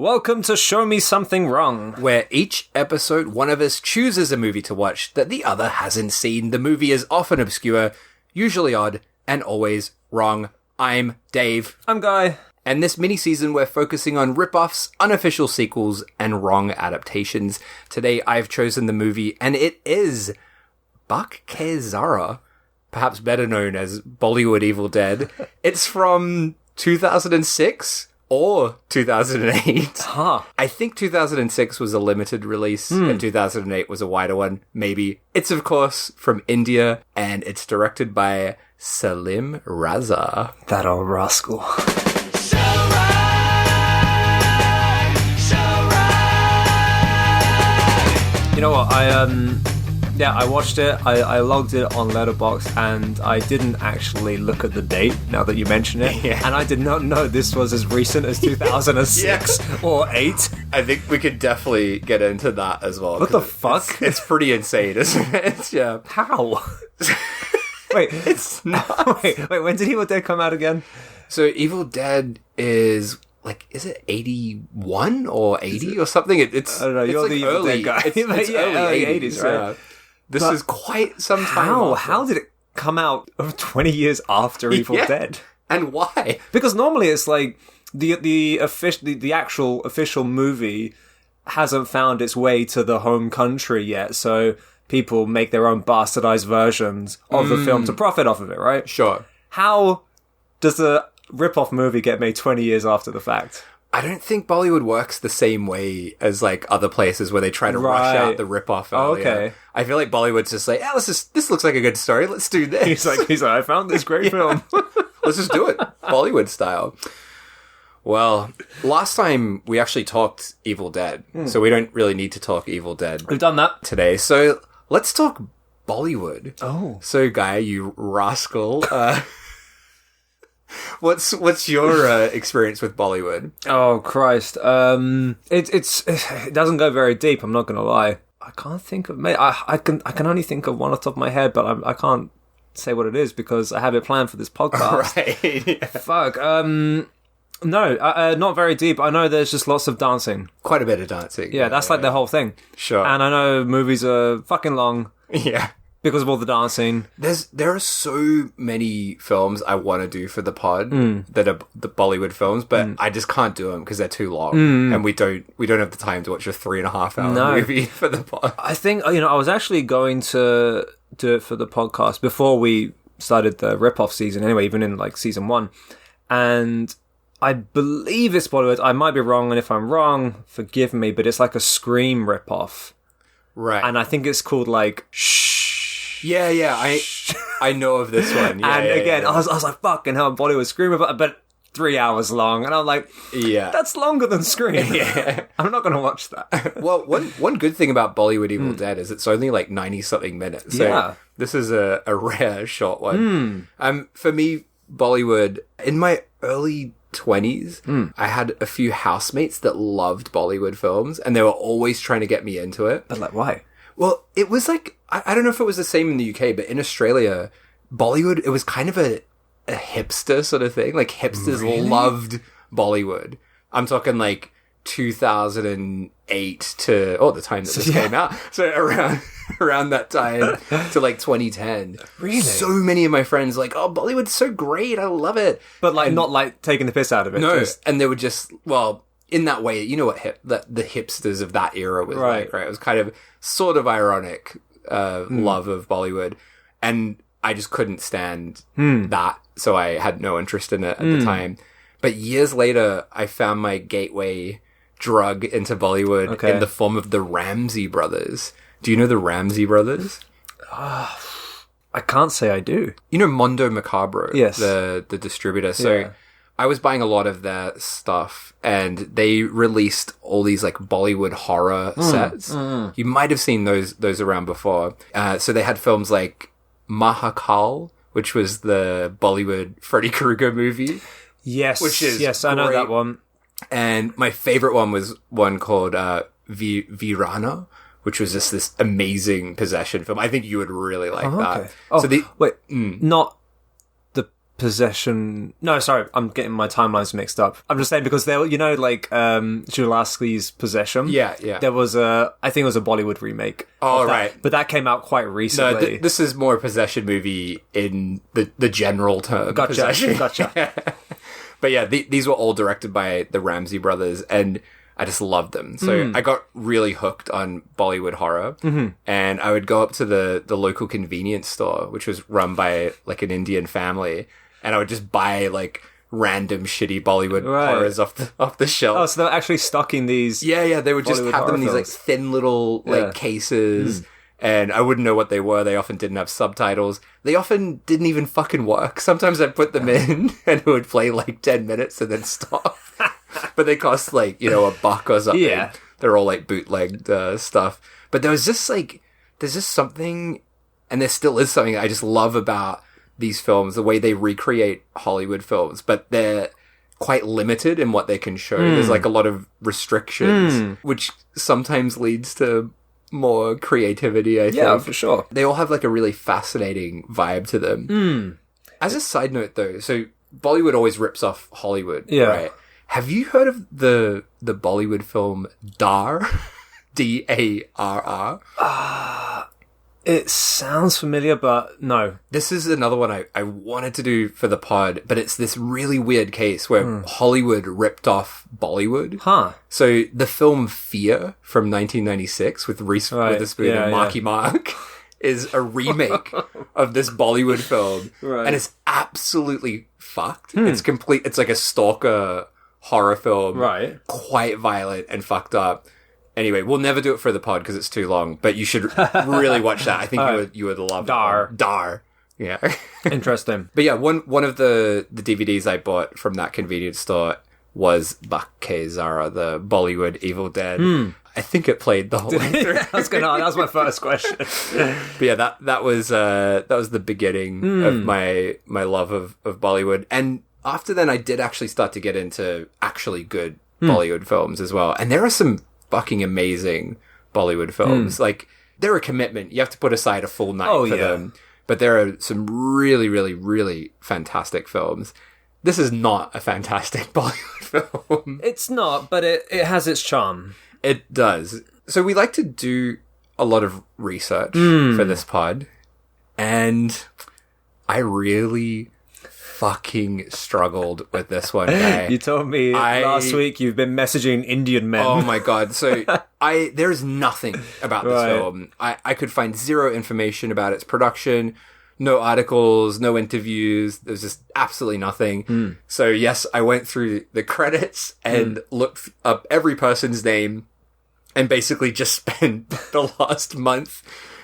Welcome to Show Me Something Wrong, where each episode one of us chooses a movie to watch that the other hasn't seen. The movie is often obscure, usually odd, and always wrong. I'm Dave. I'm Guy. And this mini-season we're focusing on rip-offs, unofficial sequels, and wrong adaptations. Today I've chosen the movie, and it is Bach ke Zara, perhaps better known as Bollywood Evil Dead. It's from 2006 or 2008. Huh. I think 2006 was a limited release and 2008 was a wider one, maybe. It's, of course, from India, and it's directed by Salim Raza. That old rascal. You know what, I watched it, I logged it on Letterboxd, and I didn't actually look at the date, now that you mention it, and I did not know this was as recent as 2006 or 8. I think we could definitely get into that as well. What the fuck? It's pretty insane, isn't it? Yeah. How? Wait, It's not. wait, when did Evil Dead come out again? So Evil Dead is... is it 81 or 80 or something? It's I don't know, you're like the Evil Dead guy. It's early 80s, right? Yeah. This is quite some time after. How did it come out 20 years after Evil Dead? And why? Because normally it's like the actual official movie hasn't found its way to the home country yet, so people make their own bastardized versions of the film to profit off of it, right? Sure. How does a rip-off movie get made 20 years after the fact? I don't think Bollywood works the same way as like other places where they try to rush out the rip-off earlier. Okay. I feel like Bollywood's just like, this looks like a good story, let's do this. He's like, I found this great film. Let's just do it. Bollywood style. Well, last time we actually talked Evil Dead, so we don't really need to talk Evil Dead We've done that. today. So let's talk Bollywood. Oh. So, Guy, you rascal, what's your experience with Bollywood? Oh Christ! It doesn't go very deep. I'm not gonna lie. I can't think of. I can only think of one off the top of my head, but I can't say what it is because I have it planned for this podcast. Right. Yeah. Fuck. No, not very deep. I know there's just lots of dancing. Quite a bit of dancing. Yeah, that's like the whole thing. Sure. And I know movies are fucking long Yeah. because of all the dancing. There are so many films I want to do for the pod that are the Bollywood films, but I just can't do them because they're too long, and we don't have the time to watch a 3.5 hour movie for the pod. I think I was actually going to do it for the podcast before we started the rip-off season. Anyway, even in like season 1, and I believe it's Bollywood. I might be wrong, and if I'm wrong, forgive me. But it's like a Scream rip-off, Right. and I think it's called like Shh. Yeah. I know of this one. Yeah, And again, yeah. I was like, fucking hell, Bollywood Scream, but 3 hours long, and I'm like, Yeah. that's longer than Scream. Yeah. I'm not going to watch that. Well, one good thing about Bollywood Evil Dead is it's only like 90-something minutes. So Yeah. this is a rare short one. For me, Bollywood, in my early 20s, I had a few housemates that loved Bollywood films, and they were always trying to get me into it. But like, why? Well, it was like, I don't know if it was the same in the UK, but in Australia, Bollywood, it was kind of a hipster sort of thing. Like, hipsters loved Bollywood. I'm talking like 2008 to, the time that this came out. So around that time to like 2010. Really? So many of my friends like, oh, Bollywood's so great, I love it. But like, not like taking the piss out of it. No, just- and they would just, in that way, you know what the hipsters of that era was like, right? It was kind of sort of ironic love of Bollywood, and I just couldn't stand that, so I had no interest in it at the time. But years later, I found my gateway drug into Bollywood in the form of the Ramsey brothers. Do you know the Ramsey brothers? I can't say I do. You know Mondo Macabro? Yes. The distributor. So I was buying a lot of their stuff, and they released all these like Bollywood horror sets. You might have seen those around before. So they had films like Mahakal, which was the Bollywood Freddy Krueger movie. Yes. Which is yes, I know great. that one. And my favorite one was one called Virana, which was just this amazing possession film. I think you would really like that. Oh, So wait, not the Possession. No, sorry, I'm getting my timelines mixed up. I'm just saying because there, like Julaski's Possession. Yeah. There was I think it was a Bollywood remake. Oh, right. But that came out quite recently. No, this is more a possession movie in the general term. Gotcha. But yeah, these were all directed by the Ramsey brothers, and I just loved them. So I got really hooked on Bollywood horror, and I would go up to the local convenience store, which was run by like an Indian family, and I would just buy like random shitty Bollywood horrors off the shelf. Oh, so they're actually stocking these. Yeah, they would just have them in these like thin little like cases. And I wouldn't know what they were. They often didn't have subtitles. They often didn't even fucking work. Sometimes I'd put them in and it would play like 10 minutes and then stop. But they cost like, $1 or something. Yeah. They're all like bootlegged stuff. But there's just something, and there still is something I just love about these films, the way they recreate Hollywood films, but they're quite limited in what they can show. There's like a lot of restrictions, which sometimes leads to more creativity, I think. Yeah, for sure. They all have like a really fascinating vibe to them. As a side note though, so Bollywood always rips off Hollywood, right? Have you heard of the Bollywood film Dar? Darr? It sounds familiar, but no. This is another one I wanted to do for the pod, but it's this really weird case where Hollywood ripped off Bollywood. Huh. So the film Fear from 1996 with Reese Witherspoon and Marky Mark is a remake of this Bollywood film. Right. And it's absolutely fucked. It's like a stalker horror film. Right. Quite violent and fucked up. Anyway, we'll never do it for the pod because it's too long, but you should really watch that. I think you would love Dar. Dar. Yeah. Interesting. But yeah, one of the DVDs I bought from that convenience store was Bach Ke Zara, the Bollywood Evil Dead. I think it played the whole way through. That was my first question. But yeah, that was the beginning of my love of Bollywood. And after then I did actually start to get into actually good Bollywood films as well. And there are some fucking amazing Bollywood films. Like, they're a commitment. You have to put aside a full night for them. But there are some really, really, really fantastic films. This is not a fantastic Bollywood film. It's not, but it has its charm. It does. So we like to do a lot of research for this pod. And I really fucking struggled with this one, Guy. You told me last week you've been messaging Indian men. Oh my god. So there's nothing about this film. I could find zero information about its production, no articles, no interviews. There's just absolutely nothing. So yes, I went through the credits and looked up every person's name and basically just spent the last month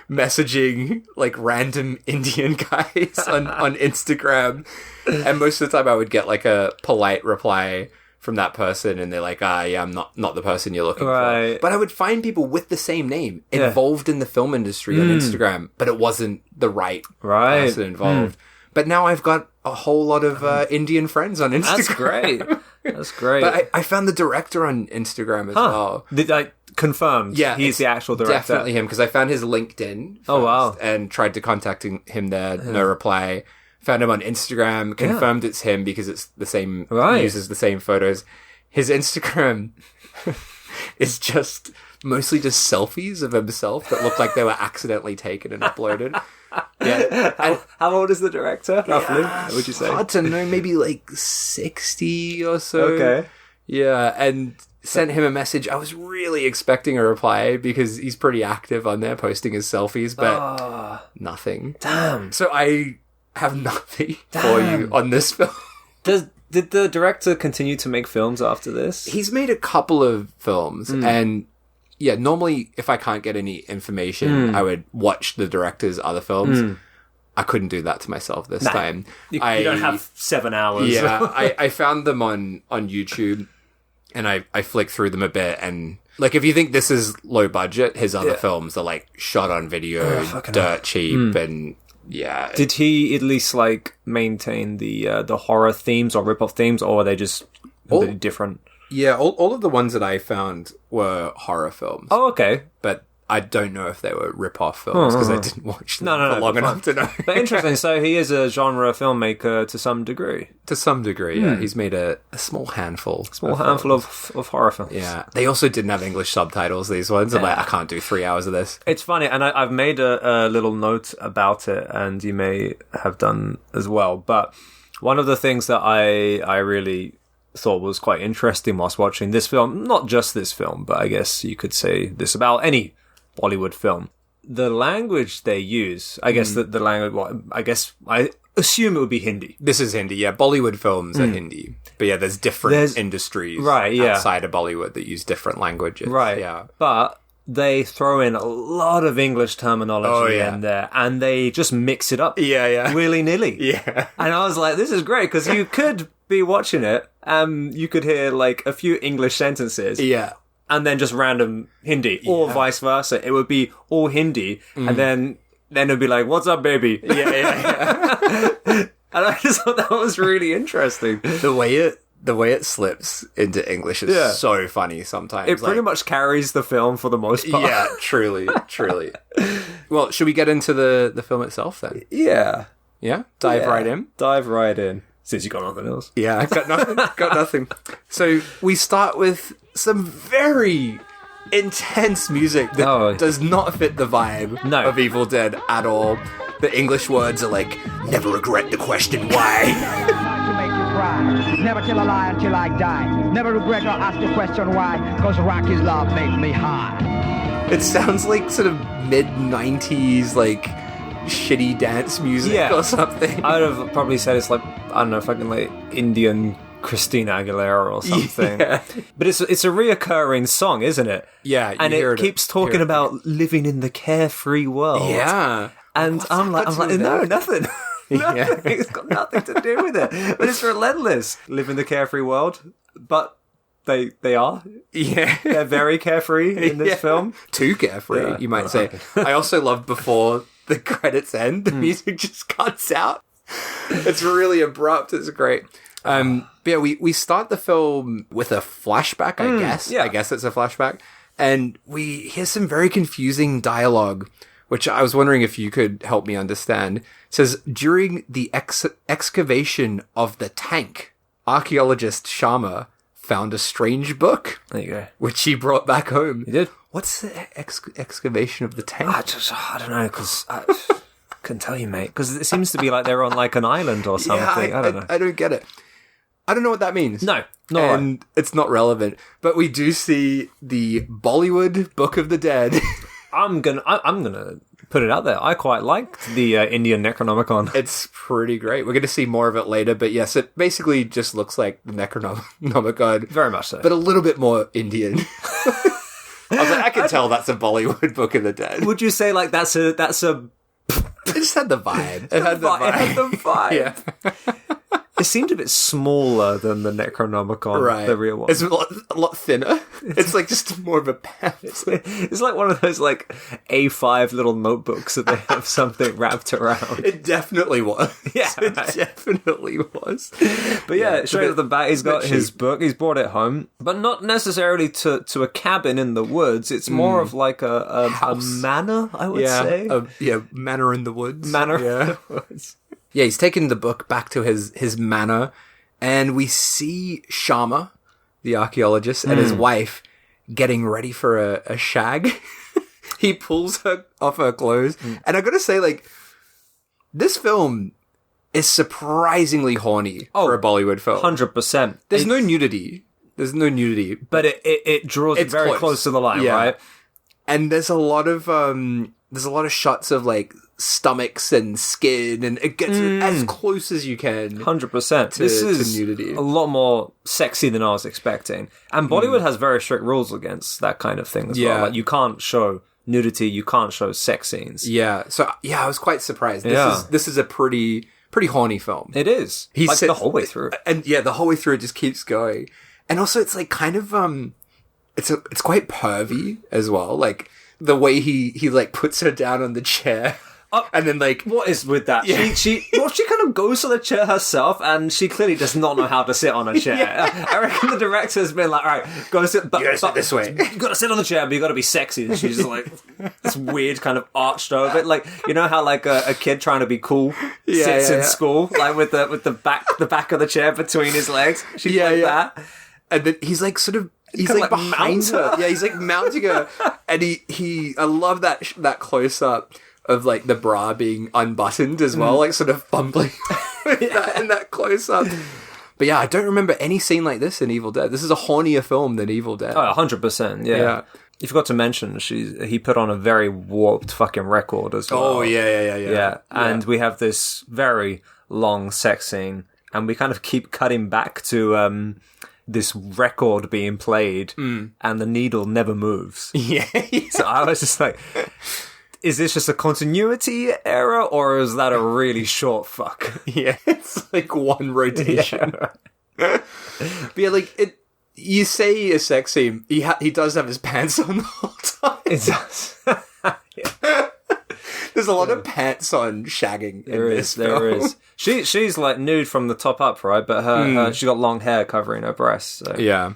messaging like random Indian guys on Instagram, and most of the time I would get like a polite reply from that person, and they're like, yeah, I'm not the person you're looking for. But I would find people with the same name involved in the film industry on Instagram, but it wasn't the right person involved. But now I've got a whole lot of Indian friends on Instagram. That's great. But I found the director on Instagram as well. Confirmed. Yeah, he's the actual director. Definitely him, because I found his LinkedIn first and tried to contacting him there. No reply. Found him on Instagram. Confirmed it's him because it's the same. Uses the same photos. His Instagram is mostly just selfies of himself that look like they were accidentally taken and uploaded. Yeah. How old is the director, roughly? What would you say? Hard to know. Maybe like 60 or so. Okay. Yeah, and sent him a message. I was really expecting a reply because he's pretty active on there posting his selfies, but nothing. Damn. So I have nothing for you on this film. Did the director continue to make films after this? He's made a couple of films, and yeah, normally if I can't get any information, I would watch the director's other films. I couldn't do that to myself this time. You don't have 7 hours. Yeah, I found them on YouTube, and I flicked through them a bit, and like, if you think this is low budget, his other films are like shot on video, dirt cheap, and yeah. Did he at least like maintain the horror themes or rip-off themes, or are they just completely different? Yeah, all of the ones that I found were horror films. Oh, okay. But I don't know if they were rip-off films because I didn't watch them for long enough to know. But interesting. So he is a genre filmmaker to some degree. To some degree, yeah. He's made a small handful. Of horror films. Yeah. They also didn't have English subtitles, these ones. I'm like, I can't do 3 hours of this. It's funny, and I've made a little note about it, and you may have done as well. But one of the things that I really thought was quite interesting whilst watching this film, not just this film, but I guess you could say this about any Bollywood film. The language they use, I guess the language, well, I assume it would be Hindi. This is Hindi, yeah. Bollywood films are Hindi. But yeah, there's different industries outside of Bollywood that use different languages. Right, yeah. But they throw in a lot of English terminology in there, and they just mix it up willy-nilly. Yeah. And I was like, this is great, because you could be watching it, you could hear like a few English sentences. Yeah. And then just random Hindi, or vice versa. It would be all Hindi, and then it'd be like, "What's up, baby?" Yeah. And I just thought that was really interesting. The way it slips into English is so funny sometimes. It pretty much carries the film for the most part. Yeah, truly. Well, should we get into the film itself then? Yeah. Yeah? Dive right in. Since you got nothing else. Yeah, I've got nothing. So we start with some very intense music that does not fit the vibe of Evil Dead at all. The English words are like, never regret the question why. To make you cry. Never tell a lie until I die. Never regret or ask the question why. Cause Rocky's love makes me high. It sounds like sort of mid-90s, like, shitty dance music or something. I would have probably said it's like, I don't know, fucking like Indian Christina Aguilera or something. Yeah. But it's a reoccurring song, isn't it? Yeah. And it keeps talking about living in the carefree world. Yeah. And I'm like, no, nothing. Nothing. It's got nothing to do with it. But it's relentless. Live in the carefree world. But they are. Yeah. They're very carefree in this film. Too carefree, you might say. I also love before the credits end, the music just cuts out. It's really abrupt. It's great. But yeah, we start the film with a flashback, I guess. Yeah. I guess it's a flashback. And we hear some very confusing dialogue, which I was wondering if you could help me understand. It says, during the excavation of the tank, archaeologist Sharma found a strange book. There you go. Which he brought back home. He did. What's the excavation of the tank? I don't know, because I couldn't tell you, mate. Because it seems to be like they're on like an island or something. I don't know. I don't get it. I don't know what that means. No, and it's not relevant. But we do see the Bollywood Book of the Dead. I'm gonna put it out there. I quite liked the Indian Necronomicon. It's pretty great. We're going to see more of it later, but yes, it basically just looks like the Necronomicon. Very much so. But a little bit more Indian. I was like, I can tell that's a Bollywood Book of the Dead. Would you say like that's a? It just had the vibe. It had the vibe. Yeah. It seemed a bit smaller than the Necronomicon, the real one. It's a lot thinner. It's like just more of a pamphlet. It's like one of those like A5 little notebooks that they have something wrapped around. It definitely was. Yeah, it definitely was. But yeah, straight off the bat, he's got his book. He's brought it home, but not necessarily to a cabin in the woods. It's more of like a manor, I would say. Manor in the woods. Manor in the woods. Yeah, he's taken the book back to his manor, and we see Sharma, the archaeologist, and his wife getting ready for a shag. He pulls her off her clothes, and I gotta say, like, this film is surprisingly horny for a Bollywood film. 100%. There's no nudity, but it draws it very close to the line, right? And there's a lot of shots of like stomachs and skin, and it gets as close as you can. 100%. This is nudity. A lot more sexy than I was expecting. And Bollywood has very strict rules against that kind of thing as well. Like, you can't show nudity, you can't show sex scenes. Yeah. So I was quite surprised. This is a pretty horny film. It is. Like the whole way through. And the whole way through it just keeps going. And also it's like kind of it's quite pervy as well. Like the way he like puts her down on the chair. And then like, what is with that? Yeah. She kind of goes to the chair herself, and she clearly does not know how to sit on a chair. I reckon the director's been like, all right, gotta sit, but, you gotta sit this way. You gotta sit on the chair, but you gotta be sexy. And she's just like this weird kind of arched over it, like you know how like a kid trying to be cool sits in school, like with the back of the chair between his legs. She's like that, and then he's like sort of. He's like behind her. Yeah, he's like mounting her, and I love that close up of like the bra being unbuttoned as well, like sort of fumbling with that in that close up. But yeah, I don't remember any scene like this in Evil Dead. This is a hornier film than Evil Dead. Oh, 100%. Yeah. You forgot to mention he put on a very warped fucking record as well. Oh yeah. And we have this very long sex scene, and we kind of keep cutting back to this record being played, and the needle never moves. Yeah. So I was just like, is this just a continuity error, or is that a really short fuck? Yeah, it's like one rotation. But yeah, like you say a sex scene, he does have his pants on the whole time. It does. There's a lot of pants on shagging in this film. There is. She's like nude from the top up, right? But her she got long hair covering her breasts. So. Yeah.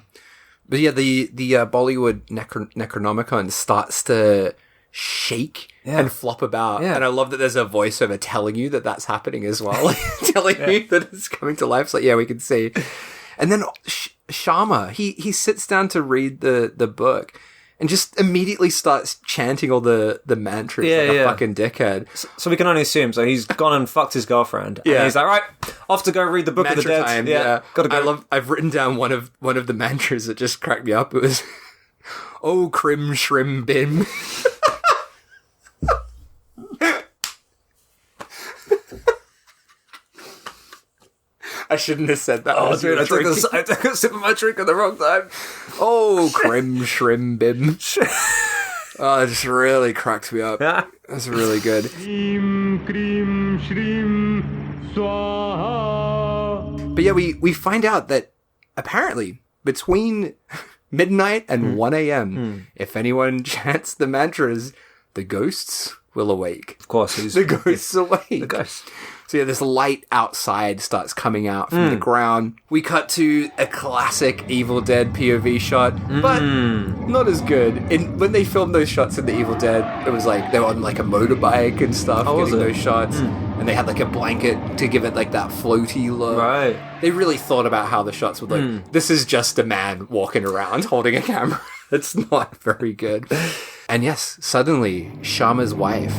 But yeah, the Bollywood Necronomicon starts to shake and flop about. Yeah. And I love that there's a voiceover telling you that that's happening as well. Telling you that it's coming to life. It's like, yeah, we can see. And then Sharma, he sits down to read the book and just immediately starts chanting all the mantras like a fucking dickhead. So we can only assume. So he's gone and fucked his girlfriend. And he's like, right, off to go read the Book of the Dead. Time, gotta go. I've written down one of the mantras that just cracked me up. It was, "Oh, crim shrim bim." I shouldn't have said that. Oh, dude, I took a sip of my drink at the wrong time. Oh, crim shrim bim. Oh, it just really cracked me up. That's really good. But yeah, we find out that apparently between midnight and 1 a.m., if anyone chants the mantras, the ghosts will awake. Of course, the ghosts awake. The ghosts. So yeah, this light outside starts coming out from the ground. We cut to a classic Evil Dead POV shot, but not as good. When they filmed those shots in the Evil Dead, it was like they were on like a motorbike and stuff, getting those shots, and they had like a blanket to give it like that floaty look. Right. They really thought about how the shots would look. This is just a man walking around holding a camera. It's not very good. And yes, suddenly Sharma's wife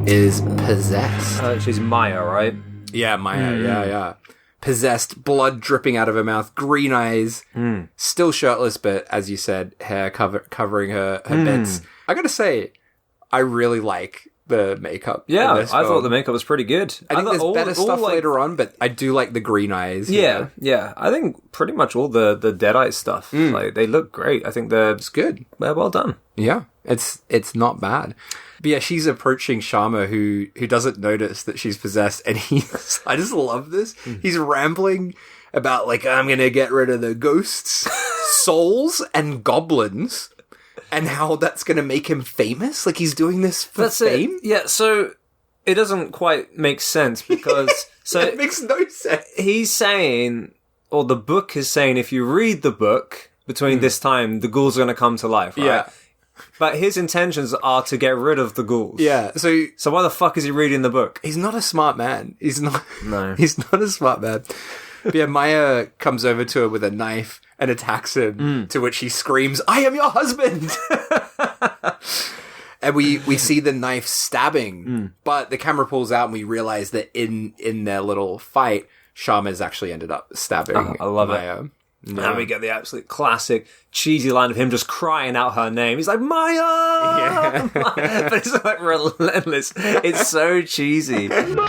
is possessed. She's Maya, right? Yeah, Maya, yeah. Possessed, blood dripping out of her mouth, green eyes, still shirtless, but as you said, hair covering her bits. I gotta say, I really like the makeup. Yeah, I thought the makeup was pretty good. I think there's better stuff later on, but I do like the green eyes. Yeah, yeah. I think pretty much all the Deadite stuff, like they look great. I think it's good. They're well done. Yeah, it's not bad. But yeah, she's approaching Sharma, who doesn't notice that she's possessed, and I just love this. He's rambling about like, I'm gonna get rid of the ghosts, souls, and goblins, and how that's gonna make him famous. Like he's doing this for fame. Yeah, so it doesn't quite make sense because it makes no sense. He's saying, or the book is saying, if you read the book between this time, the ghouls are gonna come to life, right? Yeah. But his intentions are to get rid of the ghouls. Yeah, so why the fuck is he reading the book? He's not a smart man. He's not. No, he's not a smart man. But yeah, Maya comes over to her with a knife and attacks him. To which he screams, "I am your husband!" And we see the knife stabbing, but the camera pulls out and we realize that in their little fight, Sharma's actually ended up stabbing. I love Maya. it. Yeah. And we get the absolute classic cheesy line of him just crying out her name. He's like, Maya! Yeah. But it's like relentless. It's so cheesy. Maya!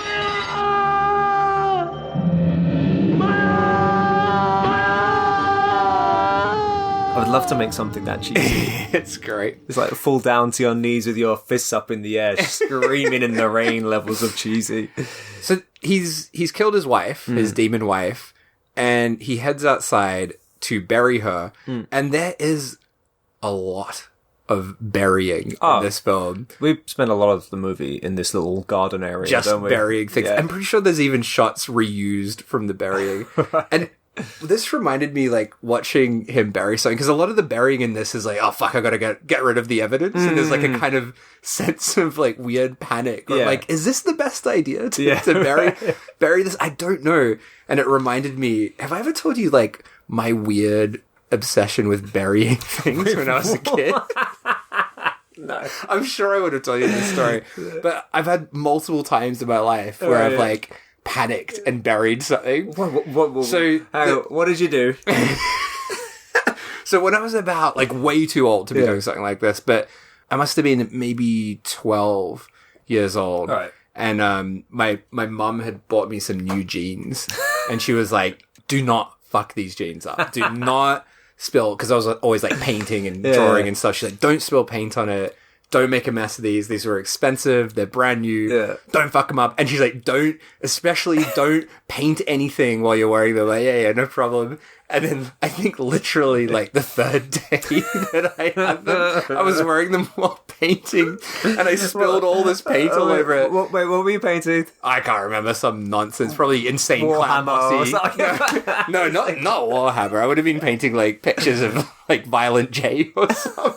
I would love to make something that cheesy. It's great. It's like fall down to your knees with your fists up in the air, screaming in the rain levels of cheesy. So he's killed his wife, his demon wife, and he heads outside to bury her, and there is a lot of burying in this film. We spent a lot of the movie in this little garden area, Just don't we? burying things. Yeah. I'm pretty sure there's even shots reused from the burying. And this reminded me, like, watching him bury something, because a lot of the burying in this is like, oh, fuck, I gotta get rid of the evidence. And there's, like, a kind of sense of, like, weird panic. Where, like, is this the best idea to bury this? I don't know. And it reminded me, have I ever told you, like, my weird obsession with burying things when I was a kid? No. I'm sure I would have told you this story. But I've had multiple times in my life where I've, like, panicked and buried something. What did you do? So when I was about, like, way too old to be doing something like this, but I must have been maybe 12 years old. Right. And my mum had bought me some new jeans, and she was like, do not fuck these jeans up. Do not spill, because I was always, like, painting and drawing and stuff. She's like, don't spill paint on it. Don't make a mess of these. These were expensive. They're brand new. Yeah. Don't fuck them up. And she's like, don't paint anything while you're wearing them. Like, yeah, no problem. And then I think literally, like, the third day that I had them, I was wearing them while painting, and I spilled all this paint all over it. What were you painting? I can't remember, some nonsense, probably insane clown Warhammer or posse. something. No, not Warhammer. I would have been painting, like, pictures of, like, Violent J or something.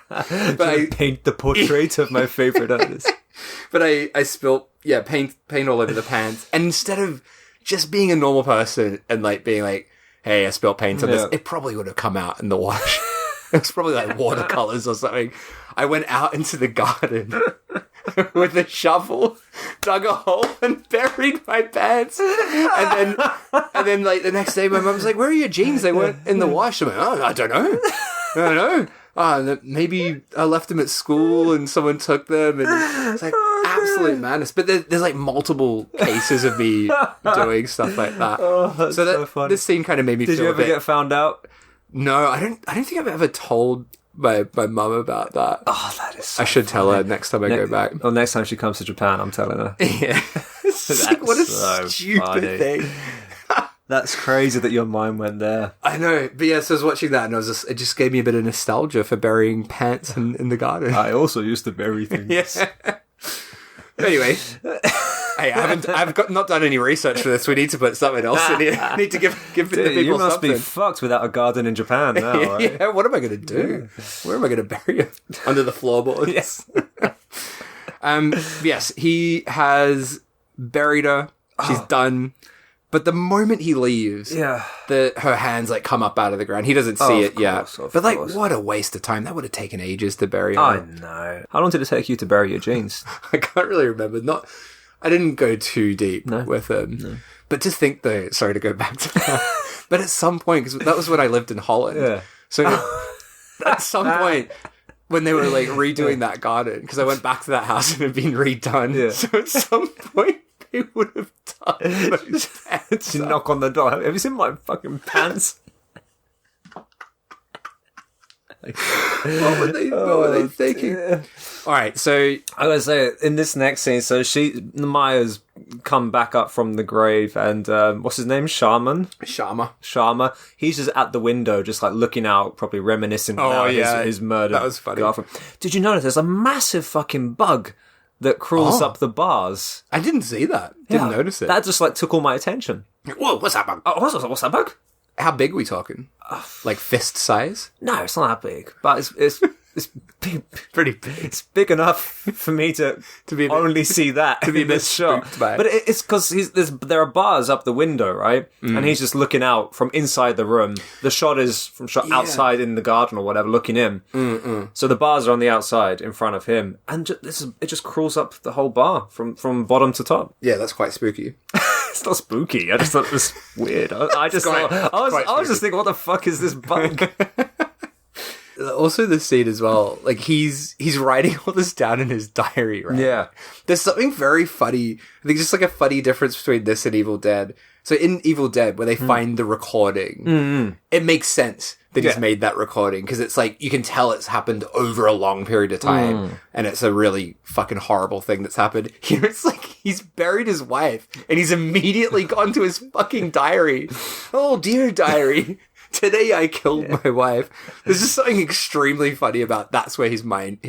But I paint the portrait of my favorite artist. But I spilt, paint all over the pants. And instead of just being a normal person and, like, being like, hey, I spilled paint on this, it probably would have come out in the wash. It was probably like watercolors or something. I went out into the garden with a shovel, dug a hole, and buried my pants. And then like the next day, my mum was like, "Where are your jeans? They weren't in the wash." I'm like, "Oh, I don't know. Maybe I left them at school and someone took them." And it's like absolute madness. But there's like multiple cases of me doing stuff like that. Oh, that's so funny. This scene kind of made me feel Did you ever get found out? No, I don't think I've ever told my mum about that. Oh, that is so I should tell her next time I go back. Well, next time she comes to Japan, I'm telling her. Yeah. It's like, what a stupid thing. That's crazy that your mind went there. I know. But yeah, so I was watching that and it just gave me a bit of nostalgia for burying pants in the garden. I also used to bury things. Yeah. Anyway, hey, I've not done any research for this. We need to put something else in here. I need to give the people something. You must be fucked without a garden in Japan now, right? Yeah, what am I going to do? Where am I going to bury it? Under the floorboards? Yes. Yes, he has buried her. She's done. But the moment he leaves, her hands like come up out of the ground. He doesn't see it yet. But like, what a waste of time. That would have taken ages to bury her. I know. How long did it take you to bury your jeans? I can't really remember. I didn't go too deep with him. No. But to think though, sorry to go back to that. But at some point, because that was when I lived in Holland. Yeah. So at some point, when they were like redoing that garden, because I went back to that house and it had been redone. Yeah. So at some point, they would have done those pants. You knock on the door. Have you seen my fucking pants? What were they thinking? Yeah. All right, so I gotta say, in this next scene, so Maya's come back up from the grave, and what's his name? Sharma. He's just at the window, just like looking out, probably reminiscing about his murder. That was funny. Girlfriend. Did you notice there's a massive fucking bug that crawls up the bars? I didn't see that. Didn't notice it. That just like took all my attention. Whoa, what's that bug? Oh, what's that bug? How big are we talking? Like fist size? No, it's not that big, but it's big, pretty big. It's big enough for me to be only see that to be in this shot. But it's because there are bars up the window, right? And he's just looking out from inside the room. The shot is from outside in the garden or whatever, looking in. So the bars are on the outside in front of him, and it just crawls up the whole bar from bottom to top. Yeah, that's quite spooky. It's not spooky. I just thought it was weird. I was just thinking, what the fuck is this bug? Also, the scene as well, like he's writing all this down in his diary, right? Yeah. There's something very funny. I think just like a funny difference between this and Evil Dead. So in Evil Dead, where they find the recording, it makes sense that he's made that recording, because it's like, you can tell it's happened over a long period of time, and it's a really fucking horrible thing that's happened. Here it's like, he's buried his wife, and he's immediately gone to his fucking diary. Oh, dear diary. today I killed my wife. There's just something extremely funny about that's where his mind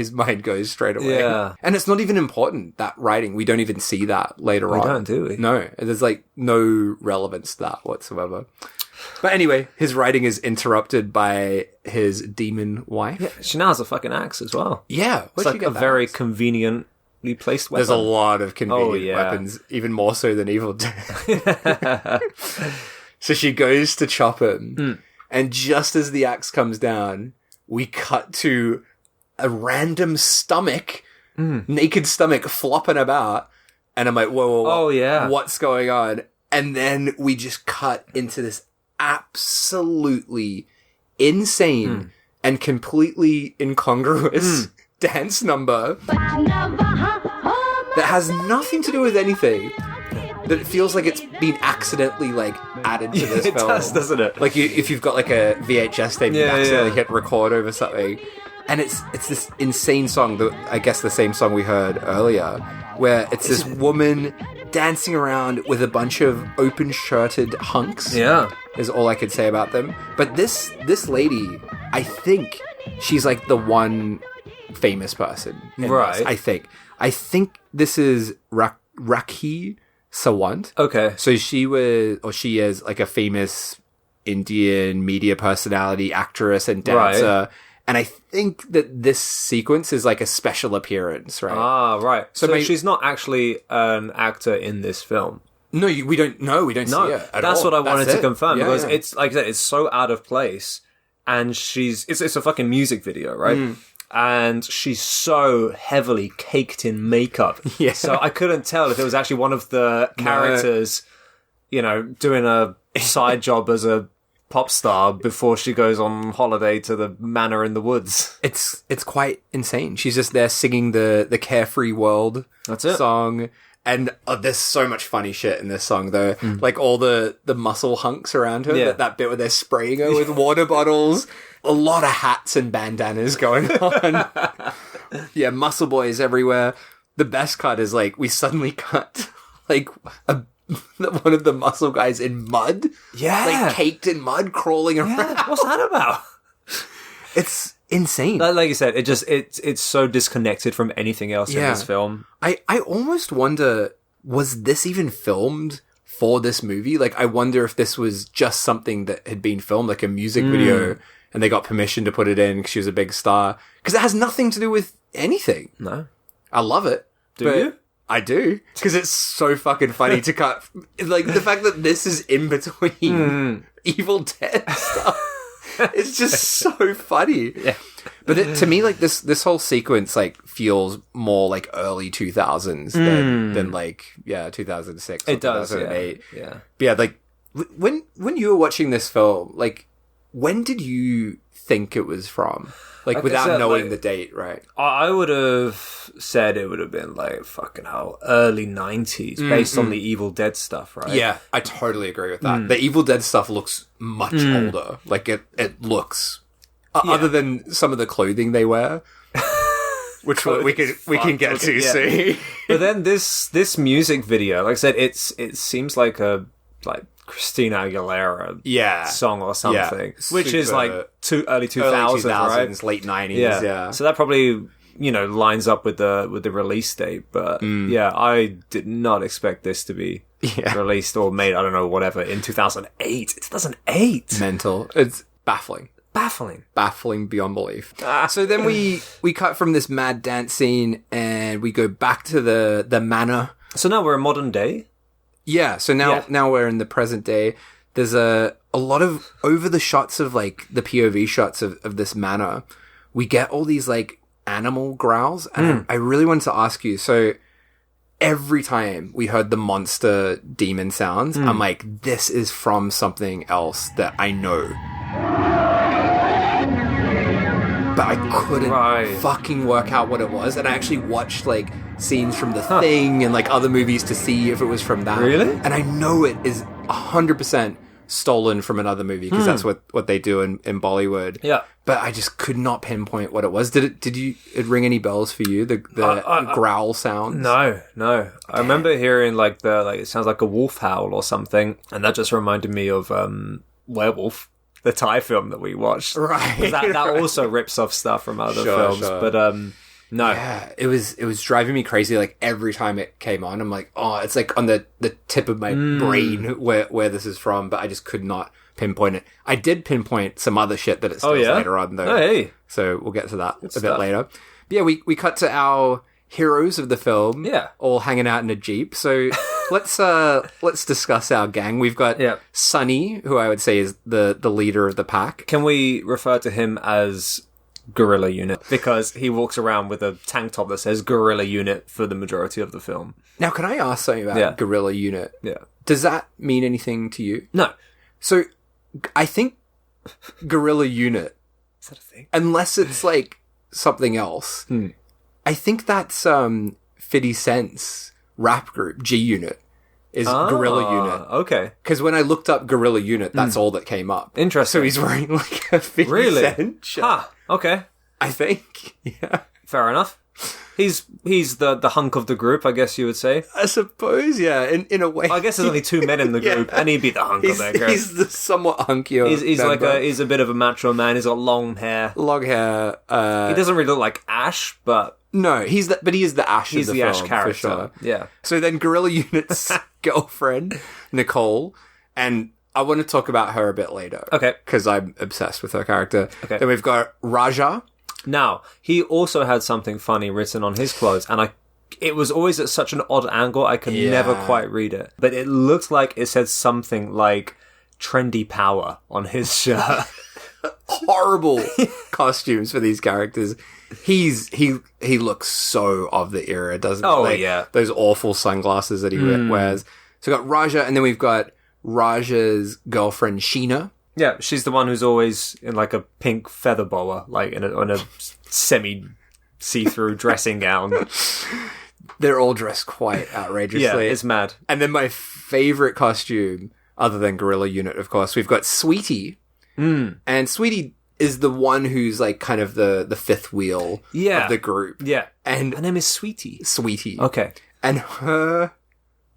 goes straight away. Yeah. And it's not even important, that writing. We don't even see that later on. We don't, do we? No. There's like no relevance to that whatsoever. But anyway, his writing is interrupted by his demon wife. Yeah, she now has a fucking axe as well. Yeah. It's like a very conveniently placed weapon. There's a lot of convenient yeah. weapons, even more so than Evil Dead. So she goes to chop him, and just as the axe comes down, we cut to a random stomach, naked stomach flopping about, and I'm like, whoa, Oh, yeah. what's going on? And then we just cut into this absolutely insane and completely incongruous dance number that has nothing to do with anything. That it feels like it's been accidentally like added to this it film. does, doesn't it? Like if you've got like a VHS tape, you accidentally hit record over something, and it's this insane song. I guess the same song we heard earlier, where it's this woman dancing around with a bunch of open-shirted hunks. Yeah. Is all I could say about them. But this lady, I think she's like the one famous person in Right. this, I think this is Rakhi Sawant. Okay. So she is like a famous Indian media personality, actress and dancer. Right. And I think that this sequence is like a special appearance, right? Ah, right. So maybe- she's not actually an actor in this film. No, we don't see her at that's all. what I wanted That's to it. confirm, Yeah, because yeah. it's like I said, it's so out of place, and it's a fucking music video, right? And she's so heavily caked in makeup. Yeah. So I couldn't tell if it was actually one of the characters, doing a side job as a pop star before she goes on holiday to the manor in the woods. It's quite insane. She's just there singing the Carefree World That's it. song. And there's so much funny shit in this song, though. Like all the muscle hunks around her. Yeah. That bit where they're spraying her with water bottles. A lot of hats and bandanas going on. Yeah, muscle boys everywhere. The best cut is like we suddenly cut like one of the muscle guys in mud. Yeah. Like caked in mud, crawling around. Yeah, what's that about? It's insane. Like you said, it's so disconnected from anything else in this film. I almost wonder, was this even filmed for this movie? Like, I wonder if this was just something that had been filmed, like a music video, and they got permission to put it in because she was a big star. Because it has nothing to do with anything. No. I love it. Do but you? I do. Because it's so fucking funny to cut. Like, the fact that this is in between Evil Dead stuff. It's just so funny. Yeah. But to me, like, this whole sequence, like, feels more like early 2000s than like, 2006 or It does, 2008. yeah. But yeah, like, when you were watching this film, like, when did you think it was from? Like, Like I without said, knowing like- the date, right? I would have said it would have been like fucking hell, early 90s, based on the Evil Dead stuff, right? Yeah, I totally agree with that. The Evil Dead stuff looks much older. Like, it looks... Other than some of the clothing they wear, which we can get to Yeah. see. But then this music video, like I said, it seems like a Christina Aguilera song or something, which is super like early 2000s, Early 2000s, right? late 90s, yeah. So that probably lines up with the release date. But yeah, I did not expect this to be released or made. I don't know, whatever, in 2008. It's 2008. Mental. It's baffling. Baffling Beyond belief. So then we cut from this mad dance scene and we go back to the manor. So now we're in modern day. Yeah, so now we're in the present day. There's a lot of over the shots of like the POV shots of this manor. We get all these like animal growls, and I really wanted to ask you. So every time we heard the monster demon sounds, I'm like, this is from something else that I know. But I couldn't fucking work out what it was. And I actually watched like scenes from The Thing and like other movies to see if it was from that. Really? And I know it is 100% stolen from another movie because that's what they do in Bollywood. Yeah. But I just could not pinpoint what it was. Did it ring any bells for you? The growl sounds? No. I remember hearing it sounds like a wolf howl or something, and that just reminded me of Werewolf. the Thai film that we watched. Right. That also rips off stuff from other films. Sure. But no. Yeah, it was driving me crazy. Like every time it came on, I'm like, oh, it's like on the tip of my brain where this is from, but I just could not pinpoint it. I did pinpoint some other shit that it steals later on, though. Oh, hey. So we'll get to that a bit later. But yeah, we cut to our heroes of the film, all hanging out in a Jeep. So let's discuss our gang. We've got Sonny, who I would say is the leader of the pack. Can we refer to him as Guerrilla Unit? Because he walks around with a tank top that says Guerrilla Unit for the majority of the film. Now, can I ask something about Guerrilla Unit? Yeah. Does that mean anything to you? No. So, I think Guerrilla Unit, is that a thing? Unless it's like something else, I think that's 50 Cent's rap group, G Unit, is Guerrilla Unit. Okay. Because when I looked up Guerrilla Unit, that's all that came up. Interesting. So he's wearing like a 50 Cent shirt. Ah, okay. I think. Yeah. Fair enough. He's the hunk of the group, I guess you would say. I suppose, yeah, in a way. I guess there's only two men in the group, and he'd be the hunk of that group. He's the somewhat hunkier. He's a bit of a macho man. He's got long hair. Long hair. He doesn't really look like Ash, but no, he is the Ash. He's of the Ash film, character. for sure. Yeah. So then, Guerrilla Unit's girlfriend Nicole, and I want to talk about her a bit later. Okay. Because I'm obsessed with her character. Okay. Then we've got Raja. Now, he also had something funny written on his clothes, and it was always at such an odd angle, I could never quite read it. But it looked like it said something like trendy power on his shirt. Horrible costumes for these characters. He looks so of the era, doesn't he? Oh, yeah. Those awful sunglasses that he wears. So we've got Raja, and then we've got Raja's girlfriend, Sheena. Yeah, she's the one who's always in like a pink feather boa, like in a semi see-through dressing gown. They're all dressed quite outrageously. Yeah, it's mad. And then my favorite costume, other than Guerrilla Unit, of course, we've got Sweetie. And Sweetie is the one who's like kind of the fifth wheel of the group. Yeah. And her name is Sweetie. Sweetie. Okay. And her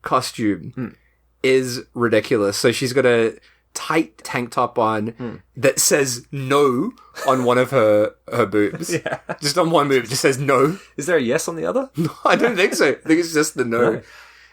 costume is ridiculous. So she's got a tight tank top on that says no on one of her boobs. Yeah. Just on one boob, it just says no. Is there a yes on the other? No, I don't think so. I think it's just the no.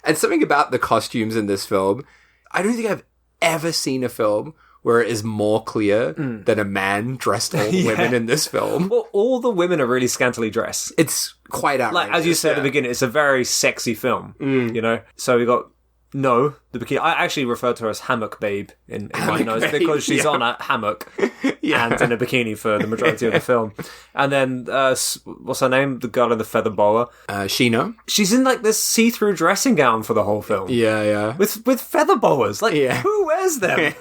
And something about the costumes in this film, I don't think I've ever seen a film where it is more clear that a man dressed all the women in this film. Well, all the women are really scantily dressed. It's quite outrageous. Like, as you said at the beginning, it's a very sexy film, you know? So we got No, the bikini. I actually refer to her as Hammock Babe in my notes because she's on a hammock and in a bikini for the majority of the film. And then, what's her name? The girl in the feather boa. Sheena. She's in like this see-through dressing gown for the whole film. Yeah. With feather boas. Like, who wears them?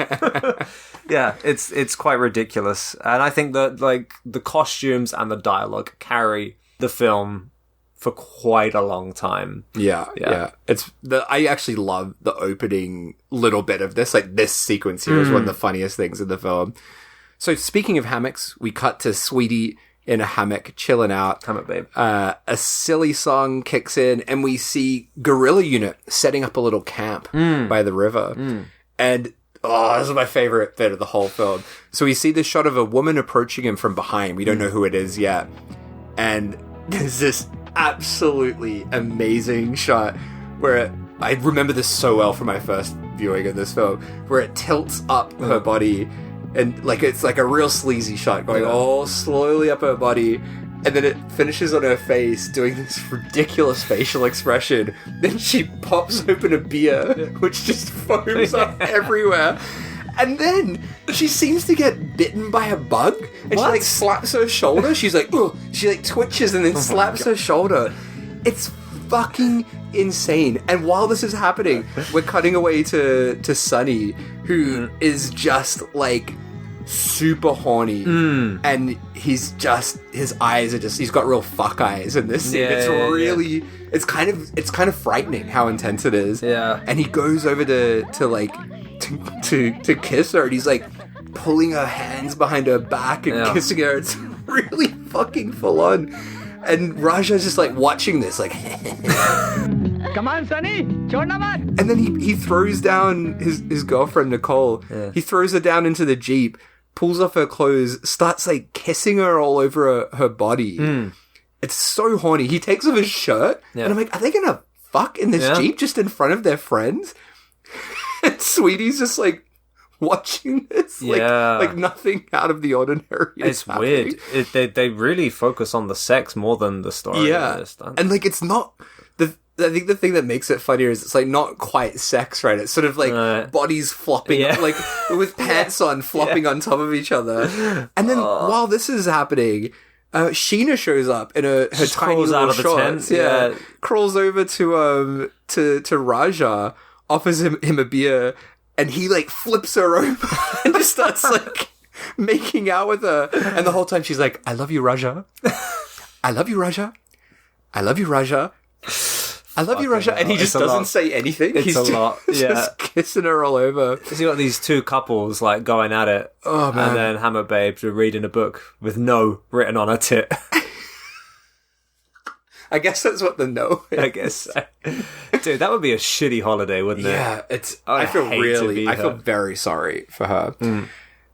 Yeah, it's quite ridiculous. And I think that like the costumes and the dialogue carry the film for quite a long time. Yeah. I actually love the opening little bit of this. Like, this sequence here is one of the funniest things in the film. So, speaking of hammocks, we cut to Sweetie in a hammock, chilling out. Hammock Babe. A silly song kicks in, and we see Guerrilla Unit setting up a little camp by the river. And, this is my favorite bit of the whole film. So, we see this shot of a woman approaching him from behind. We don't know who it is yet. And there's this absolutely amazing shot where I remember this so well from my first viewing of this film, where it tilts up her body and like it's like a real sleazy shot going all slowly up her body, and then it finishes on her face doing this ridiculous facial expression. Then she pops open a beer which just foams up everywhere. And then she seems to get bitten by a bug, and she like slaps her shoulder. She's like, ugh. She like twitches and then slaps her shoulder. It's fucking insane. And while this is happening, we're cutting away to Sonny, who is just like super horny, and his eyes are just, he's got real fuck eyes in this scene. It's really, it's kind of frightening how intense it is. Yeah. And he goes over to kiss her, and he's like pulling her hands behind her back and kissing her. It's really fucking full on. And Raja's just like watching this, like Come on, Sonny, and then he throws down his girlfriend Nicole. He throws her down into the Jeep, pulls off her clothes, starts like kissing her all over her body. It's so horny. He takes off his shirt, and I'm like, are they gonna fuck in this Jeep just in front of their friends? And Sweetie's just like watching this, like nothing out of the ordinary. It's happening. Weird. They really focus on the sex more than the story. Yeah, and like it's not I think the thing that makes it funnier is it's like not quite sex, right? It's sort of like bodies flopping, like with pants on, flopping on top of each other. And then while this is happening, Sheena shows up in her tiny little shorts. Crawls over to Raja, offers him a beer, and he like flips her over and just starts like making out with her. And the whole time she's like, "I love you, Raja. I love you, Raja. I love you, Raja. I love you, Raja." And he just doesn't say anything. He's just kissing her all over. So you got these two couples like going at it. Oh man! And then Hammer Babe reading a book with "no" written on her tit. I guess that's what the "no" is. I guess so. Dude, that would be a shitty holiday, wouldn't it? Yeah, I feel very sorry for her.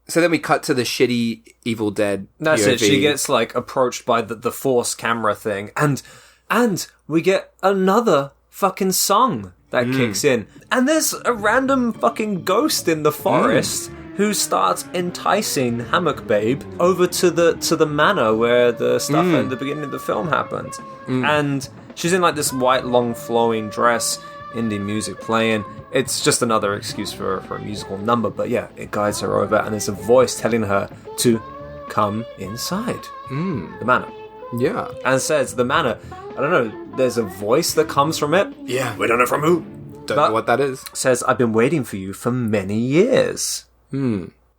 So then we cut to the shitty Evil Dead That's POV. it. She gets like approached by the force camera thing, and we get another fucking song that kicks in. And there's a random fucking ghost in the forest who starts enticing Hammock Babe over to the manor where the stuff at the beginning of the film happened. And she's in like this white, long, flowing dress, indie music playing. It's just another excuse for a musical number, but yeah, it guides her over, and there's a voice telling her to come inside the manor. Yeah. And says the manor, I don't know, there's a voice that comes from it. Yeah. We don't know from who. Don't know what that is. Says, I've been waiting for you for many years.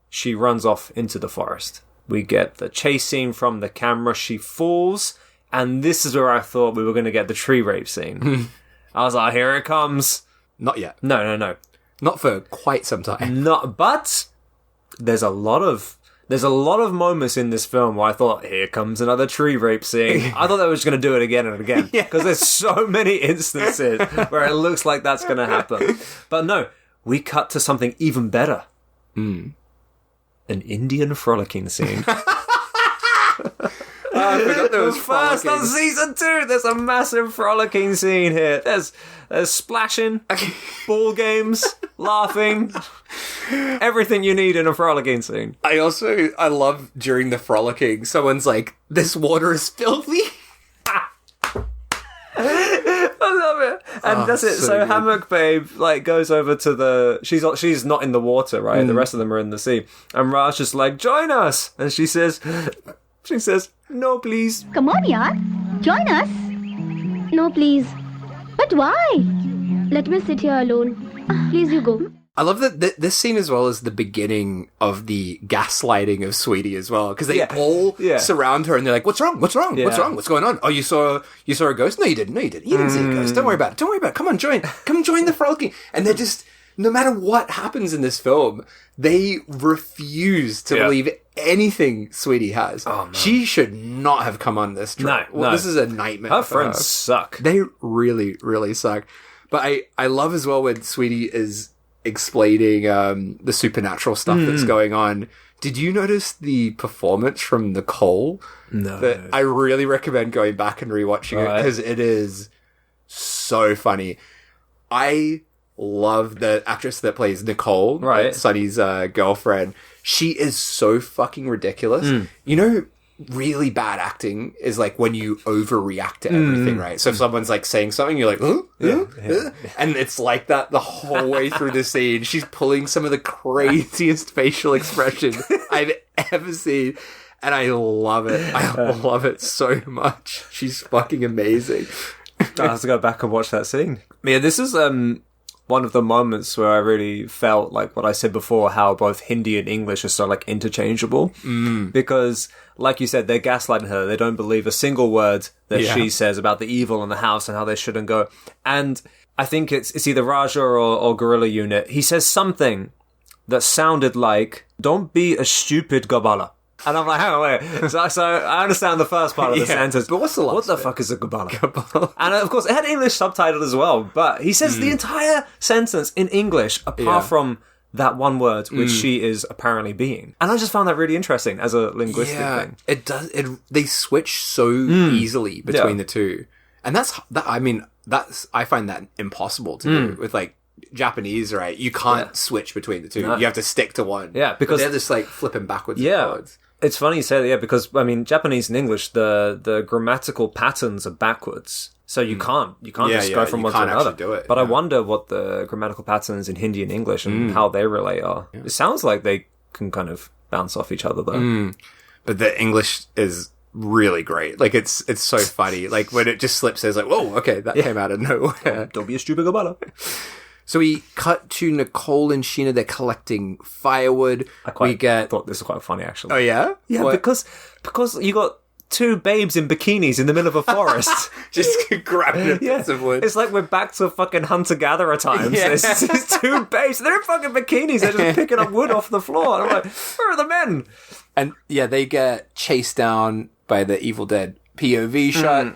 She runs off into the forest. We get the chase scene from the camera. She falls, and this is where I thought we were going to get the tree rape scene. I was like, here it comes. Not yet. No. Not for quite some time. But there's a lot of moments in this film where I thought, here comes another tree rape scene. I thought they were just going to do it again and again. Because there's so many instances where it looks like that's going to happen. But no, we cut to something even better. An Indian frolicking scene. I forgot there was First frolicking. on season 2, there's a massive frolicking scene here. There's splashing, ball games, laughing, everything you need in a frolicking scene. I love during the frolicking, someone's like, "This water is filthy." I love it. And that's it. So good. Hammock Babe like goes over to she's not in the water, right? The rest of them are in the sea. And Raj just like, join us. And she says, no, please. Come on, yaar. Join us. No, please. But why? Let me sit here alone. Please, you go. I love that this scene as well as the beginning of the gaslighting of Sweetie as well, because they all surround her and they're like, "What's wrong? What's wrong? What's wrong? What's going on? Oh, you saw a ghost? No, you didn't. You didn't see a ghost. Don't worry about it. Come on, join the frolicking." And they're just, no matter what happens in this film, they refuse to believe anything Sweetie has. Oh, no. She should not have come on this trip. No. This is a nightmare. Her friends suck. They really, really suck. But I love as well when Sweetie is explaining the supernatural stuff that's going on. Did you notice the performance from Nicole? No. That I really recommend going back and rewatching it because it is so funny. I love the actress that plays Nicole, right? Sonny's girlfriend. She is so fucking ridiculous. You know, really bad acting is like when you overreact to everything, right? So if someone's like saying something, you're like, and it's like that the whole way through the scene. She's pulling some of the craziest facial expression I've ever seen, and I love it. I love it so much. She's fucking amazing. I have to go back and watch that scene. Yeah, this is one of the moments where I really felt like what I said before, how both Hindi and English are so like interchangeable. Because, like you said, they're gaslighting her. They don't believe a single word that she says about the evil in the house and how they shouldn't go. And I think it's either Raja or Gorilla Unit. He says something that sounded like, "Don't be a stupid Gabala." And I'm like, hang on, wait. So I understand the first part of the sentence. But what's the last What the bit? fuck is a Gabala? And of course, it had English subtitled as well. But he says the entire sentence in English, apart from that one word, which she is apparently being. And I just found that really interesting as a linguistic thing. It does. They switch so easily between the two. And I find that impossible to do with like Japanese, right? You can't switch between the two. No. You have to stick to one. Yeah, because they're just like flipping backwards and forwards. It's funny you say that, because I mean, Japanese and English, the grammatical patterns are backwards. So you can't just go from one to another. Do it, but I wonder what the grammatical patterns in Hindi and English and how they relate are. Yeah. It sounds like they can kind of bounce off each other though. But the English is really great. Like it's so funny. Like when it just slips, it's like, whoa, okay, that came out of nowhere. Don't be a stupid gabala. So we cut to Nicole and Sheena. They're collecting firewood. I thought this was quite funny, actually. Oh yeah, yeah, because you got two babes in bikinis in the middle of a forest. Just grabbing a piece of wood. It's like we're back to fucking hunter-gatherer times. Yeah. There's two babes. They're in fucking bikinis. They're just picking up wood off the floor. And I'm like, where are the men? And yeah, they get chased down by the Evil Dead POV shot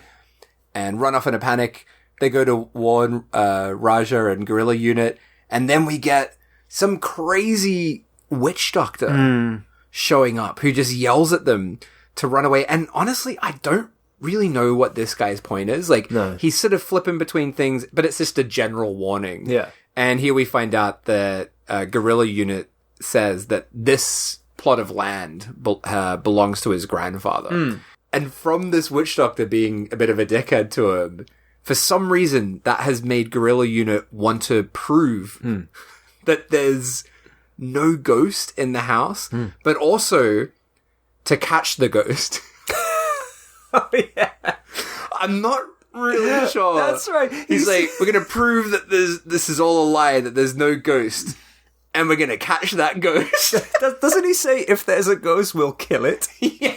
and run off in a panic. They go to warn Raja and Guerrilla Unit. And then we get some crazy witch doctor showing up who just yells at them to run away. And honestly, I don't really know what this guy's point is. Like, he's sort of flipping between things, but it's just a general warning. Yeah. And here we find out that Guerrilla Unit says that this plot of land belongs to his grandfather. And from this witch doctor being a bit of a dickhead to him, for some reason, that has made Guerrilla Unit want to prove that there's no ghost in the house, but also to catch the ghost. Oh, yeah. I'm not really sure. That's right. He's like, we're going to prove that this is all a lie, that there's no ghost. And we're going to catch that ghost. Doesn't he say, if there's a ghost, we'll kill it? Yeah.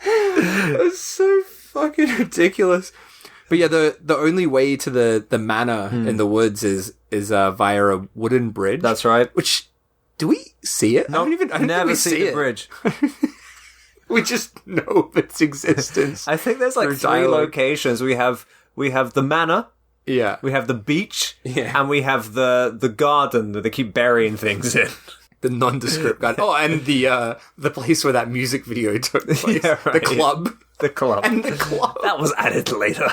That's so fucking ridiculous. But yeah, the only way to the manor in the woods is via a wooden bridge. That's right. Which, do we see it? No, I never see the bridge. We just know of its existence. I think there's like three locations. We have the manor. Yeah. We have the beach. Yeah. And we have the garden that they keep burying things in. The nondescript garden. Oh, and the place where that music video took place. Yeah, right. The club. The club. And the club. That was added later.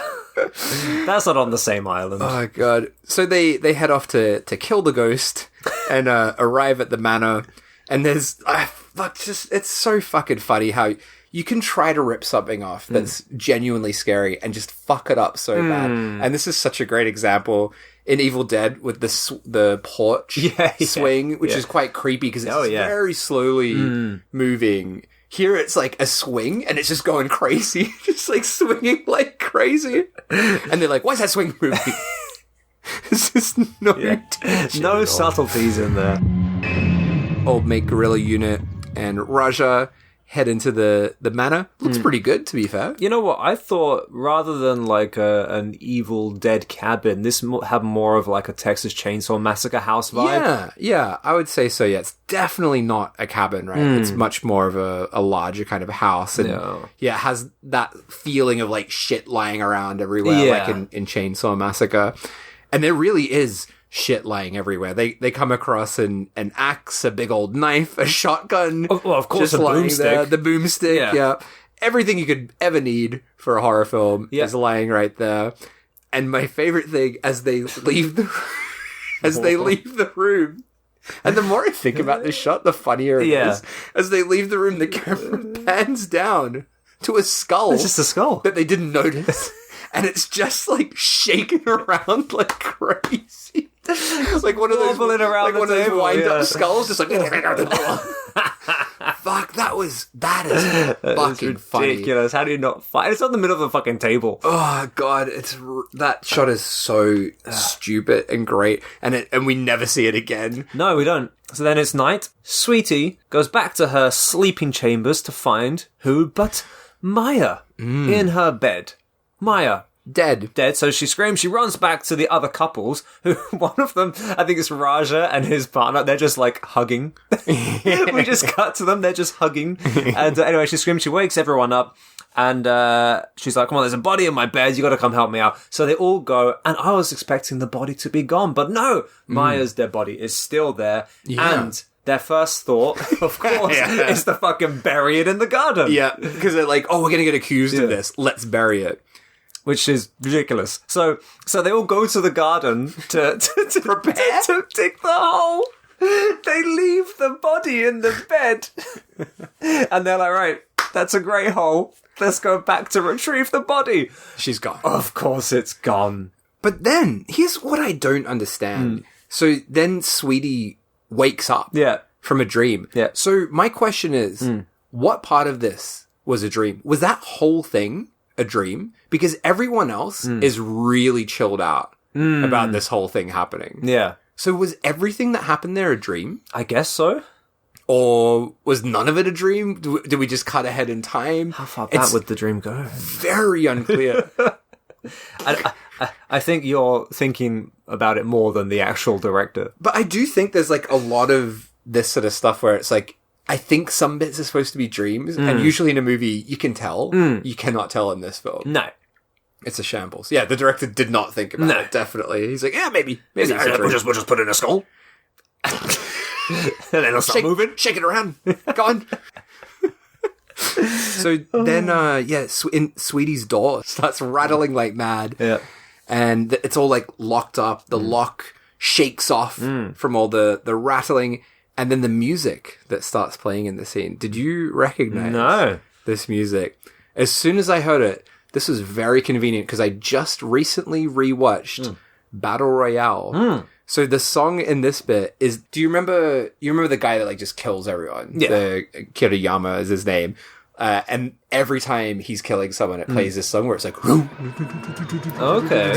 That's not on the same island. Oh, God. So they head off to kill the ghost and arrive at the manor. And there's... it's so fucking funny how you can try to rip something off that's genuinely scary and just fuck it up so bad. And this is such a great example in Evil Dead with the porch swing, which is quite creepy because it's very slowly moving. Here it's like a swing and it's just going crazy. Just like swinging like crazy. And they're like, why is that swing moving? There's just no subtleties in there. Old mate Guerrilla Unit and Raja head into the manor. Looks pretty good, to be fair. You know what? I thought rather than like an Evil Dead cabin, this had more of like a Texas Chainsaw Massacre house vibe. Yeah, I would say so. Yeah, it's definitely not a cabin, right? It's much more of a larger kind of house. And it has that feeling of like shit lying around everywhere, like in Chainsaw Massacre. And there really is shit lying everywhere. They come across an axe, a big old knife, a shotgun. Well, of course, a boomstick. The boomstick, yeah. Everything you could ever need for a horror film is lying right there. And my favorite thing, as they leave the room, and the more I think about this shot, the funnier it is. As they leave the room, the camera pans down to a skull. It's just a skull that they didn't notice. And it's just like shaking around like crazy. Like one of those wind up skulls, just like fuck. That is fucking ridiculous. Funny. How do you not fight? It's on the middle of the fucking table. Oh God, that shot is so stupid and great, and we never see it again. No, we don't. So then it's night. Sweetie goes back to her sleeping chambers to find who but Maya in her bed. Maya. Dead. So she screams. She runs back to the other couples, who, one of them, I think it's Raja and his partner, they're just like hugging. We just cut to them. They're just hugging. And anyway, she screams. She wakes everyone up. And she's like, come on, there's a body in my bed. You got to come help me out. So they all go. And I was expecting the body to be gone. But no, Maya's dead body is still there. Yeah. And their first thought, of course, is to fucking bury it in the garden. Yeah, because they're like, oh, we're going to get accused of this. Let's bury it. Which is ridiculous. So they all go to the garden to prepare to dig the hole. They leave the body in the bed. And they're like, right, that's a great hole. Let's go back to retrieve the body. She's gone. Of course it's gone. But then, here's what I don't understand. So then Sweetie wakes up from a dream. Yeah. So my question is, what part of this was a dream? Was that whole thing a dream? Because everyone else is really chilled out about this whole thing happening. Yeah. So was everything that happened there a dream? I guess so. Or was none of it a dream? Did we just cut ahead in time? How far back would the dream go? Very unclear. I think you're thinking about it more than the actual director. But I do think there's like a lot of this sort of stuff where it's like, I think some bits are supposed to be dreams, and usually in a movie you can tell. You cannot tell in this film. No. It's a shambles. Yeah, the director did not think about it, definitely. He's like, yeah, maybe it's a dream. We'll just put it in a skull. And then it'll start moving. Shake it around. Go on. So then, Sweetie's door starts rattling like mad. Yeah. And it's all like locked up. The lock shakes off from all the rattling. And then the music that starts playing in the scene. Did you recognize this music? As soon as I heard it, this was very convenient because I just recently rewatched Battle Royale. So the song in this bit is, do you remember the guy that like just kills everyone? Yeah. The Kiriyama is his name. And every time he's killing someone, it plays this song where it's like, Okay.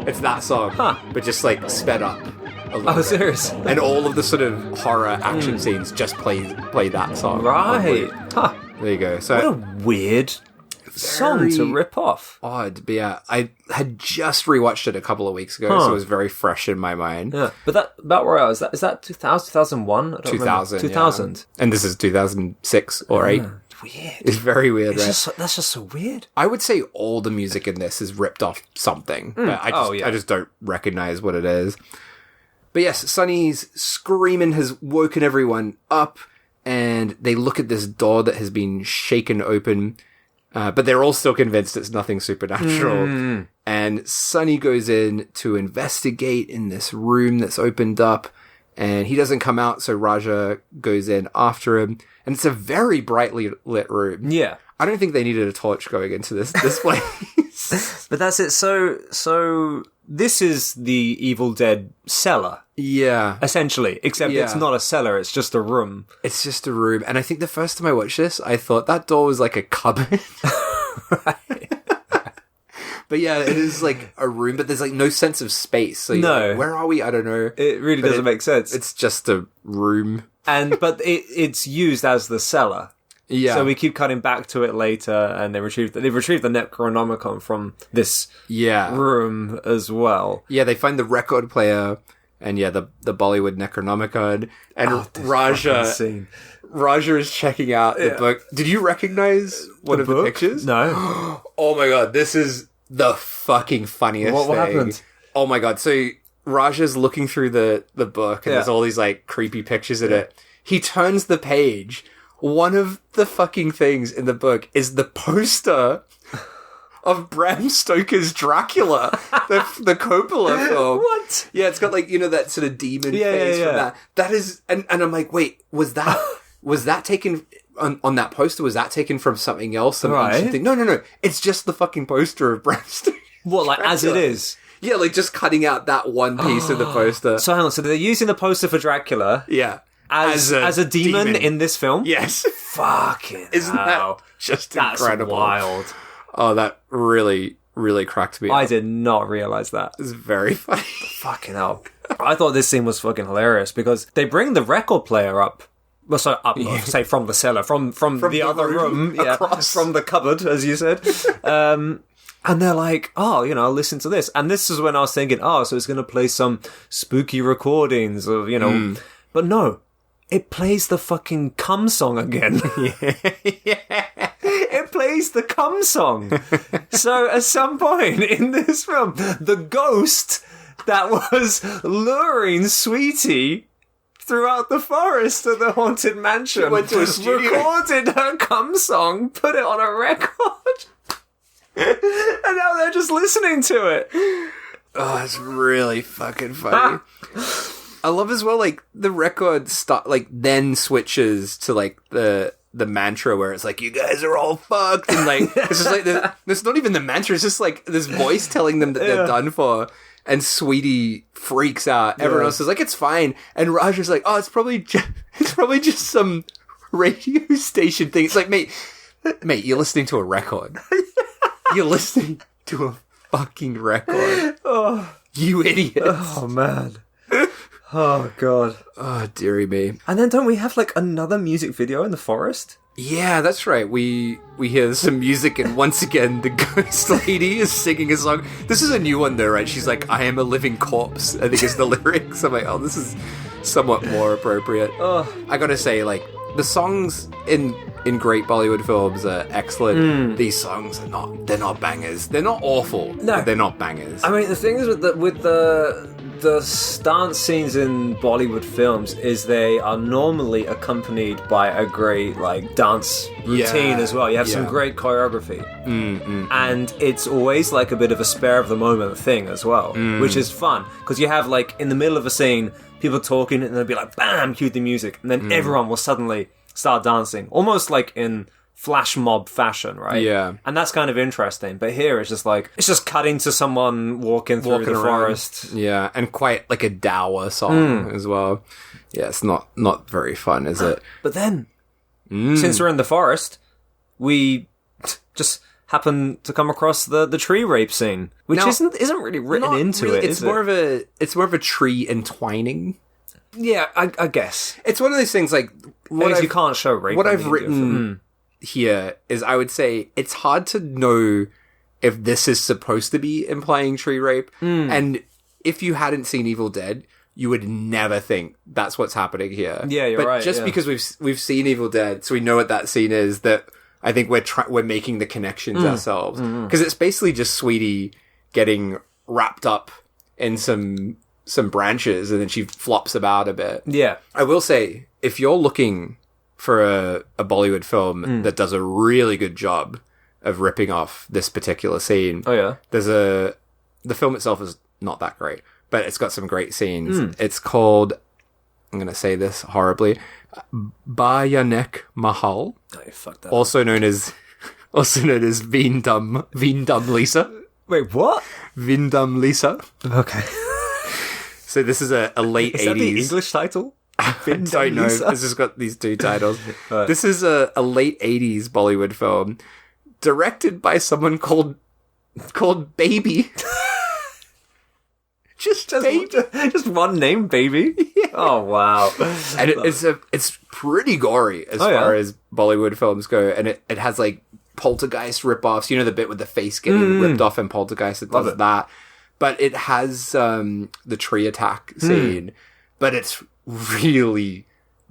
it's that song, but just like sped up a little bit. Serious? And all of the sort of horror action scenes just play that song. Right. Huh. There you go. So What a weird song to rip off. Odd, but yeah, I had just rewatched it a couple of weeks ago, so it was very fresh in my mind. Yeah, but that Battle Royale, is that 2000, 2001? 2000, 2000. Yeah. And this is 2006 or 8. Weird. It's very weird, right? That's just so weird. I would say all the music in this is ripped off something, but I just don't recognize what it is. But yes, Sonny's screaming has woken everyone up, and they look at this door that has been shaken open. But they're all still convinced it's nothing supernatural. And Sonny goes in to investigate in this room that's opened up. And he doesn't come out, so Raja goes in after him. And it's a very brightly lit room. Yeah. I don't think they needed a torch going into this place. But that's it. So this is the Evil Dead cellar. Yeah. Essentially. Except it's not a cellar, it's just a room. It's just a room. And I think the first time I watched this, I thought that door was like a cupboard. Right. But yeah, it is like a room, but there's like no sense of space. So No. like, where are we? I don't know. It really doesn't make sense. It's just a room. But it's used as the cellar. Yeah. So we keep cutting back to it later, and they retrieved the Necronomicon from this room as well. Yeah, they find the record player, and the Bollywood Necronomicon, and Raja is checking out the book. Did you recognize one of the pictures? No. Oh my god, this is the fucking funniest thing. What happened? Oh my god, so Raja's looking through the book, and there's all these like creepy pictures in it. He turns the page. One of the fucking things in the book is the poster of Bram Stoker's Dracula, the Coppola film. What? Yeah, it's got like, that sort of demon face from that. That is, and I'm like, wait, was that taken on that poster? Was that taken from something else? Right. No. It's just the fucking poster of Bram Stoker. What, like Dracula. as it is? Yeah, like just cutting out that one piece of the poster. So hang on, so they're using the poster for Dracula. Yeah. As a demon in this film? Yes. Fucking Isn't that just incredible? That's wild. Oh, that really, really cracked me up. I did not realize that. It's very funny. Fucking hell. I thought this scene was fucking hilarious because they bring the record player up. Well, so up, say from the cellar, from the other room, across. From the cupboard, as you said. And they're like, listen to this. And this is when I was thinking, so it's going to play some spooky recordings of, But no. it plays the fucking cum song again. It plays the cum song. So at some point in this film, the ghost that was luring Sweetie throughout the forest of the haunted mansion went to a studio. recorded her cum song, put it on a record, and now they're just listening to it. Oh, it's really fucking funny. I love as well, like, the record then switches to, like, the mantra where it's like, you guys are all fucked, and, like, it's just like, it's not even the mantra, it's just, like, this voice telling them that they're done for, and Sweetie freaks out. Everyone else is like, it's fine, and Roger's like, oh, it's probably just some radio station thing. It's like, mate, you're listening to a record. You're listening to a fucking record. Oh, you idiot. Oh, man. Oh, God. Oh, dearie me. And then don't we have, like, another music video in the forest? Yeah, that's right. We hear some music, and once again, the ghost lady is singing a song. This is a new one, though, right? She's like, I am a living corpse, I think is the lyrics. I'm like, oh, this is somewhat more appropriate. I gotta say, like, the songs in great Bollywood films are excellent. These songs are they're not bangers. They're not awful. No. They're not bangers. I mean, the thing is with the dance scenes in Bollywood films is they are normally accompanied by a great, like, dance routine as well. You have some great choreography. And it's always, like, a bit of a spare of the moment thing as well, which is fun. Because you have, like, in the middle of a scene, people talking, and they'll be like, bam, cue the music. And then everyone will suddenly start dancing. Almost like in flash mob fashion, right? Yeah. And that's kind of interesting. But here it's just like, it's just cutting to someone walking through the forest. Yeah, and quite like a dour song as well. Yeah, it's not very fun, is it? But then, since we're in the forest, we just happen to come across the tree rape scene, which isn't really written into really, it. It's more of a tree entwining. Yeah, I guess it's one of those things like you can't show rape. What I've written here is, I would say it's hard to know if this is supposed to be implying tree rape, and if you hadn't seen Evil Dead, you would never think that's what's happening here. Yeah, you're right. But just because we've seen Evil Dead, so we know what that scene is, that I think we're making the connections ourselves, because it's basically just Sweetie getting wrapped up in some branches, and then she flops about a bit. Yeah. I will say, if you're looking for a Bollywood film that does a really good job of ripping off this particular scene. Oh, yeah? The film itself is not that great, but it's got some great scenes. It's called, I'm going to say this horribly, Bayanek Mahal. Oh, you fucked that also known as Veendam Lisa. Wait, what? Veendam Lisa. Okay. So this is a late 80s. Is that the English title? I don't know. This has got these two titles. Right. This is a late 80s Bollywood film directed by someone called Baby. just Baby. Just one name, Baby? Yeah. Oh, wow. And it's pretty gory as far as Bollywood films go. And it has, like, Poltergeist rip-offs. You know the bit with the face getting ripped off in Poltergeist? It does that. But it has the tree attack scene. But it's really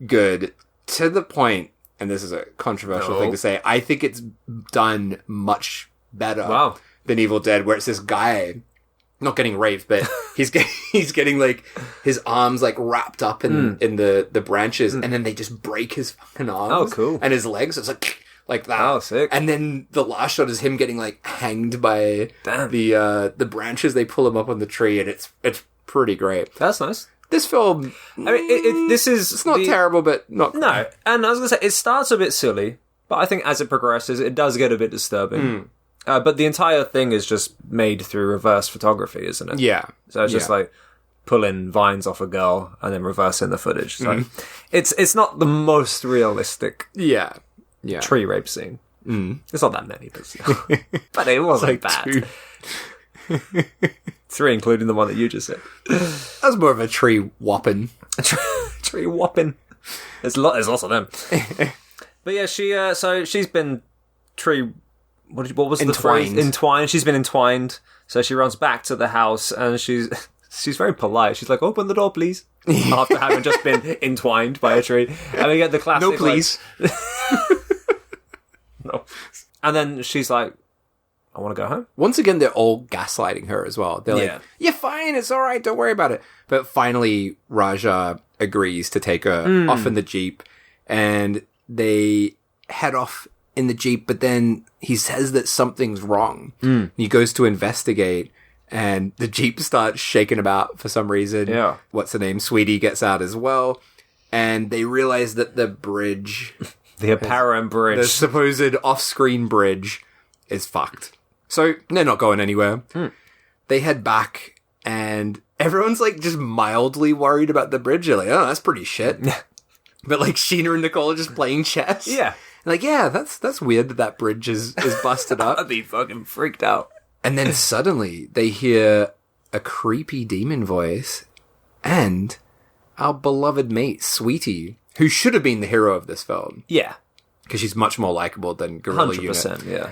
good to the point, and this is a controversial thing to say, I think it's done much better than Evil Dead, where it's this guy not getting raped, but he's getting like his arms like wrapped up in the branches, and then they just break his fucking arms. Oh, cool. And his legs. It's like that. Oh, sick. And then the last shot is him getting like hanged by the branches. They pull him up on the tree, and it's pretty great. That's nice. This film, I mean, it's not terrible, but not great. No. And I was going to say, it starts a bit silly, but I think as it progresses, it does get a bit disturbing. But the entire thing is just made through reverse photography, isn't it? Yeah. So it's just like pulling vines off a girl and then reversing the footage. So it's not the most realistic tree rape scene. It's not that many, but it wasn't bad. 3, including the one that you just said. That's more of a tree whopping. Tree whopping. There's lots of them. But yeah, she's been tree. What was the phrase? Entwined. She's been entwined. So she runs back to the house, and she's she's very polite. She's like, open the door, please. After having just been entwined by a tree. And we get the classic... No, please. Like, no. And then she's like, I want to go home. Once again, they're all gaslighting her as well. They're like, you're fine, it's all right, don't worry about it. But finally, Raja agrees to take her off in the Jeep, and they head off in the Jeep, but then he says that something's wrong. He goes to investigate, and the Jeep starts shaking about for some reason. Yeah. What's her name? Sweetie gets out as well, and they realize that the bridge... The apparent bridge. The supposed off-screen bridge is fucked. So they're not going anywhere. They head back, and everyone's like just mildly worried about the bridge. They're like, oh, that's pretty shit. But like Sheena and Nicole are just playing chess. Yeah. Like, yeah, that's weird that bridge is busted up. I'd be fucking freaked out. And then suddenly they hear a creepy demon voice and our beloved mate, Sweetie, who should have been the hero of this film. Yeah. Because she's much more likable than Gorilla 100%, Unit. yeah.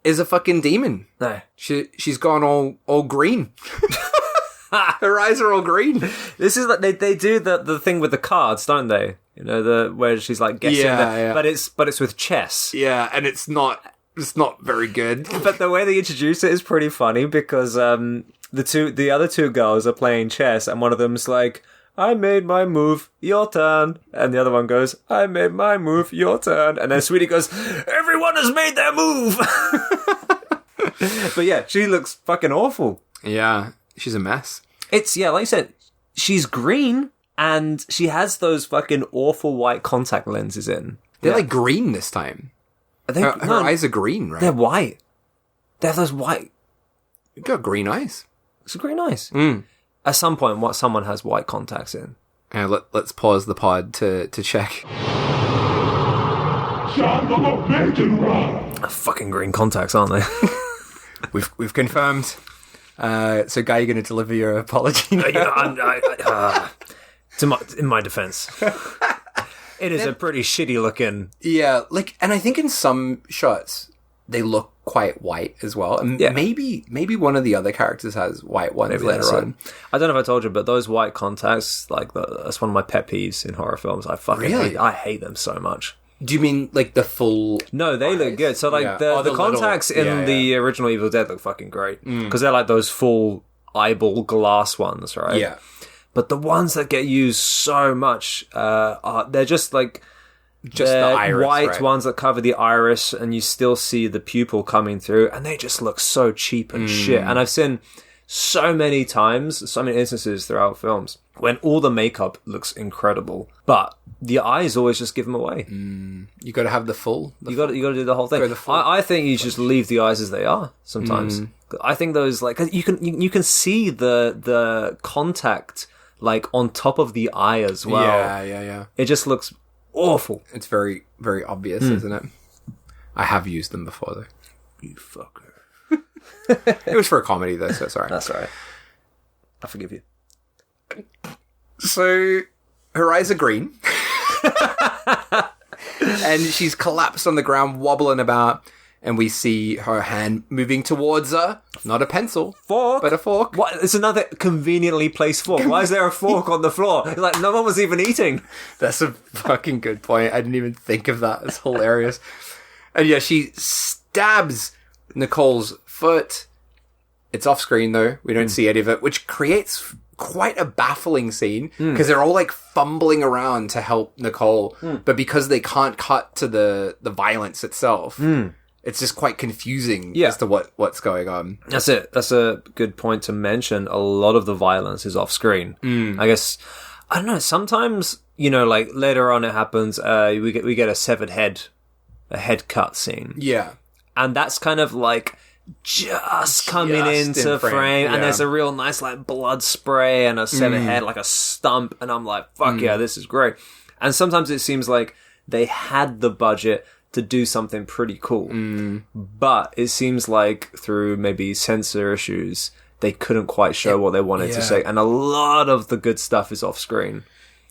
Is a fucking demon. No. She's gone all green. Her eyes are all green. This is like they do the thing with the cards, don't they? You know, where she's like guessing Yeah. but it's with chess. Yeah, and it's not very good. But the way they introduce it is pretty funny because the other two girls are playing chess and one of them's like, I made my move, your turn. And the other one goes, I made my move, your turn. And then Sweetie goes, everyone has made their move. But yeah, she looks fucking awful. Yeah, she's a mess. It's, yeah, like you said, she's green and she has those fucking awful white contact lenses in. They're like green this time. Her eyes are green, right? They're white. They have those white... You got green eyes. It's green eyes. At some point, someone has white contacts in. Let's pause the pod to check. Fucking green contacts, aren't they? We've confirmed. So, Guy, you're going to deliver your apology now? In my defense, it is a pretty shitty looking. Yeah, and I think in some shots they look quite white as well, and maybe one of the other characters has white ones later on. I don't know if I told you, but those white contacts, that's one of my pet peeves in horror films. I fucking I hate them so much. Do you mean like the full? No, they look good. So the contacts in the original Evil Dead look fucking great because they're like those full eyeball glass ones, right? Yeah. But the ones that get used so much, they're just like just the iris, white ones that cover the iris, and you still see the pupil coming through, and they just look so cheap and shit. And I've seen so many times, so many instances throughout films when all the makeup looks incredible, but the eyes always just give them away. You got to have the full. You got to do the whole thing. I think you just leave the eyes as they are sometimes. I think those 'cause you can see the contact like on top of the eye as well. Yeah. It just looks awful. It's very, very obvious, isn't it? I have used them before, though. You fucker. It was for a comedy, though, so sorry. That's all right. I forgive you. So, her eyes are green. And she's collapsed on the ground, wobbling about. And we see her hand moving towards her. Not a pencil. Fork? But a fork. What? It's another conveniently placed fork. Why is there a fork on the floor? Like, no one was even eating. That's a fucking good point. I didn't even think of that. It's hilarious. And yeah, she stabs Nicole's foot. It's off screen, though. We don't see any of it, which creates quite a baffling scene because they're all like fumbling around to help Nicole. But because they can't cut to the violence itself... It's just quite confusing as to what's going on. That's it. That's a good point to mention. A lot of the violence is off screen. I guess, I don't know, sometimes, like later on it happens, we get a severed head, a head cut scene. Yeah. And that's kind of like just coming into frame. And there's a real nice like blood spray and a severed head, like a stump. And I'm like, fuck yeah, this is great. And sometimes it seems like they had the budget to do something pretty cool. But it seems like through maybe censor issues, they couldn't quite show what they wanted to say. And a lot of the good stuff is off screen.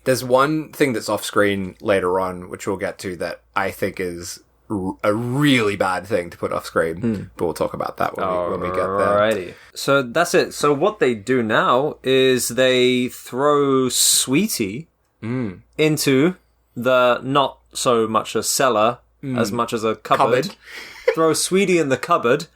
There's one thing that's off screen later on, which we'll get to, that I think is a really bad thing to put off screen. But we'll talk about that when we get there. Alrighty. So that's it. So what they do now is they throw Sweetie into the not so much a cellar as much as a cupboard. Throw Sweetie in the cupboard,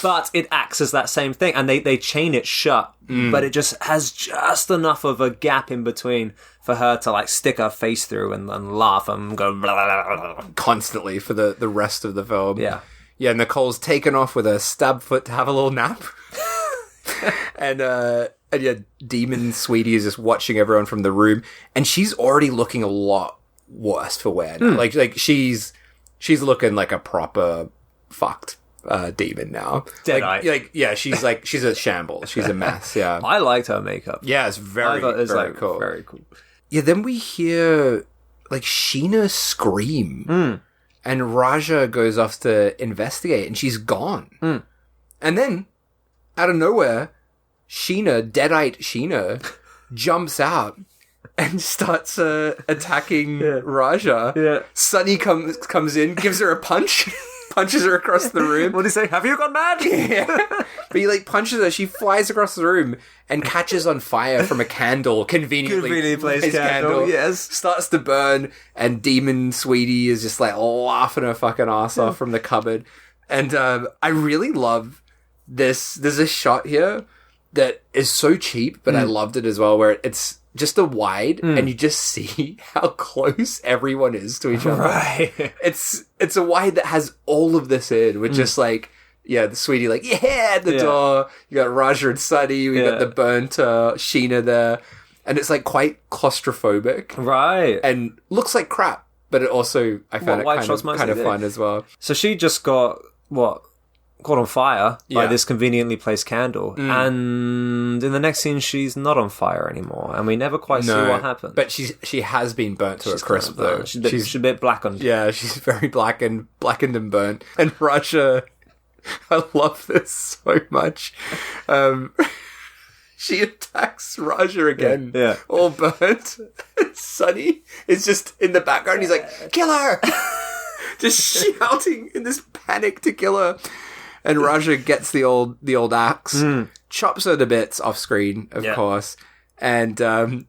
but it acts as that same thing, and they chain it shut. But it just has just enough of a gap in between for her to like stick her face through and laugh and go blah, blah, blah, blah. Constantly for the rest of the film. Yeah. Yeah, Nicole's taken off with a stab foot to have a little nap. and yeah, Demon Sweetie is just watching everyone from the room, and she's already looking a lot worse for wear now. Like she's looking like a proper fucked demon now. Deadite. Yeah, she's a shambles. She's a mess. Yeah. I liked her makeup. Yeah, it's very cool. Very cool. Yeah, then we hear like Sheena scream, and Raja goes off to investigate, and she's gone. And then out of nowhere, Deadite Sheena, jumps out and starts attacking Raja. Yeah. Sunny comes in, gives her a punch. Punches her across the room. What did he say? Have you gone mad? Yeah. But he punches her. She flies across the room and catches on fire from a candle. Conveniently placed candle. Yes. Starts to burn, and Demon Sweetie is just laughing her fucking ass off from the cupboard. And I really love this. There's a shot here that is so cheap, but I loved it as well, where it's just a wide, and you just see how close everyone is to each other. Right. It's a wide that has all of this in, with just the Sweetie at the door. You got Raja and Sunny. We got the burnt Sheena there, and it's quite claustrophobic, right? And looks like crap, but it also I found it kind of fun as well. So she just got caught on fire by this conveniently placed candle, and in the next scene she's not on fire anymore, and we never quite see what happened. But she has been burnt to a crisp though. She's a bit blackened. Yeah, she's very blackened and burnt. And Raja, I love this so much. She attacks Raja again, all burnt. Sunny is just in the background. He's like, "Kill her!" Just shouting in this panic to kill her. And Raja gets the old axe, chops her to bits off screen, of course, and then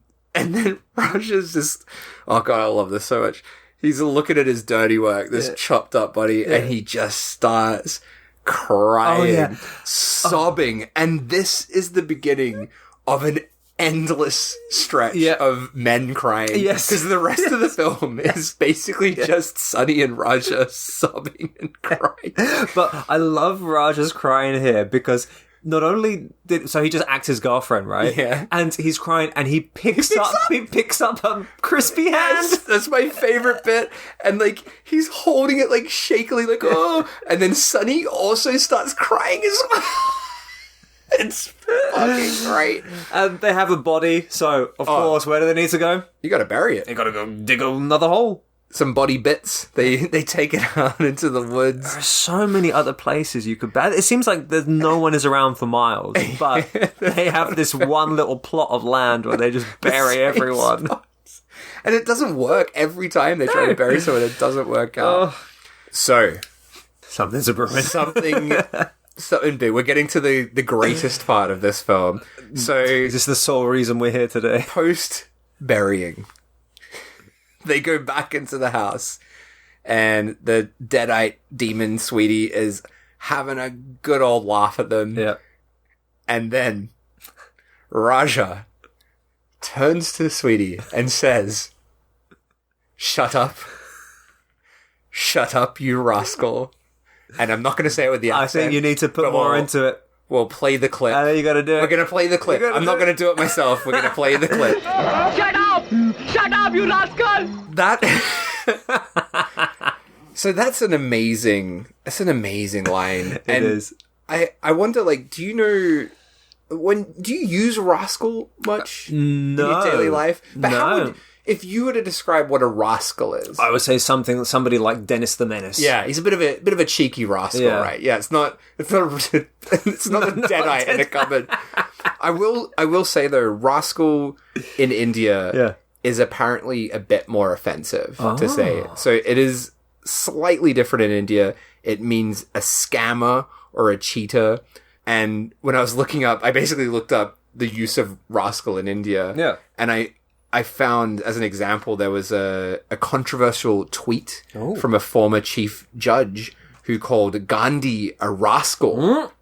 Raja's just, oh god, I love this so much. He's looking at his dirty work, this chopped up body, and he just starts crying, sobbing, and this is the beginning of an endless stretch of men crying. Yes. Because the rest of the film is basically just Sunny and Raja sobbing and crying. But I love Raja's crying here because not only so he just acts his girlfriend, right? Yeah. And he's crying and he picks up a crispy hand. That's my favorite bit. And he's holding it shakily, oh, and then Sunny also starts crying as well. It's fucking great. And they have a body, so of course, where do they need to go? You gotta bury it. They gotta go dig another hole. Some body bits. They take it out into the woods. There's so many other places you could bury. It seems like there's no one is around for miles, but they have this one little plot of land where they just bury everyone. Spots. And it doesn't work every time they try to bury someone. It doesn't work out. So, something's a brewing. Something big. We're getting to the greatest part of this film. So, is this the sole reason we're here today? Post burying, they go back into the house, and the deadite demon Sweetie is having a good old laugh at them. Yeah. And then Raja turns to Sweetie and says, "Shut up. Shut up, you rascal." And I'm not going to say it with the accent. I think you need to put more into it. We'll play the clip. I think you got to do it. We're going to play the clip. I'm not going to do it myself. We're going to play the clip. Shut up! Shut up, you rascal! So that's an amazing line. It is. I wonder, do you know, do you use rascal much in your daily life? But no. If you were to describe what a rascal is, I would say somebody like Dennis the Menace. Yeah, he's a bit of a cheeky rascal, right? Yeah, it's not a deadite in a cupboard. I will say though, rascal in India is apparently a bit more offensive to say it. So it is slightly different in India. It means a scammer or a cheater. And when I was looking up, I basically looked up the use of rascal in India. Yeah. And I found, as an example, there was a controversial tweet from a former chief judge who called Gandhi a rascal,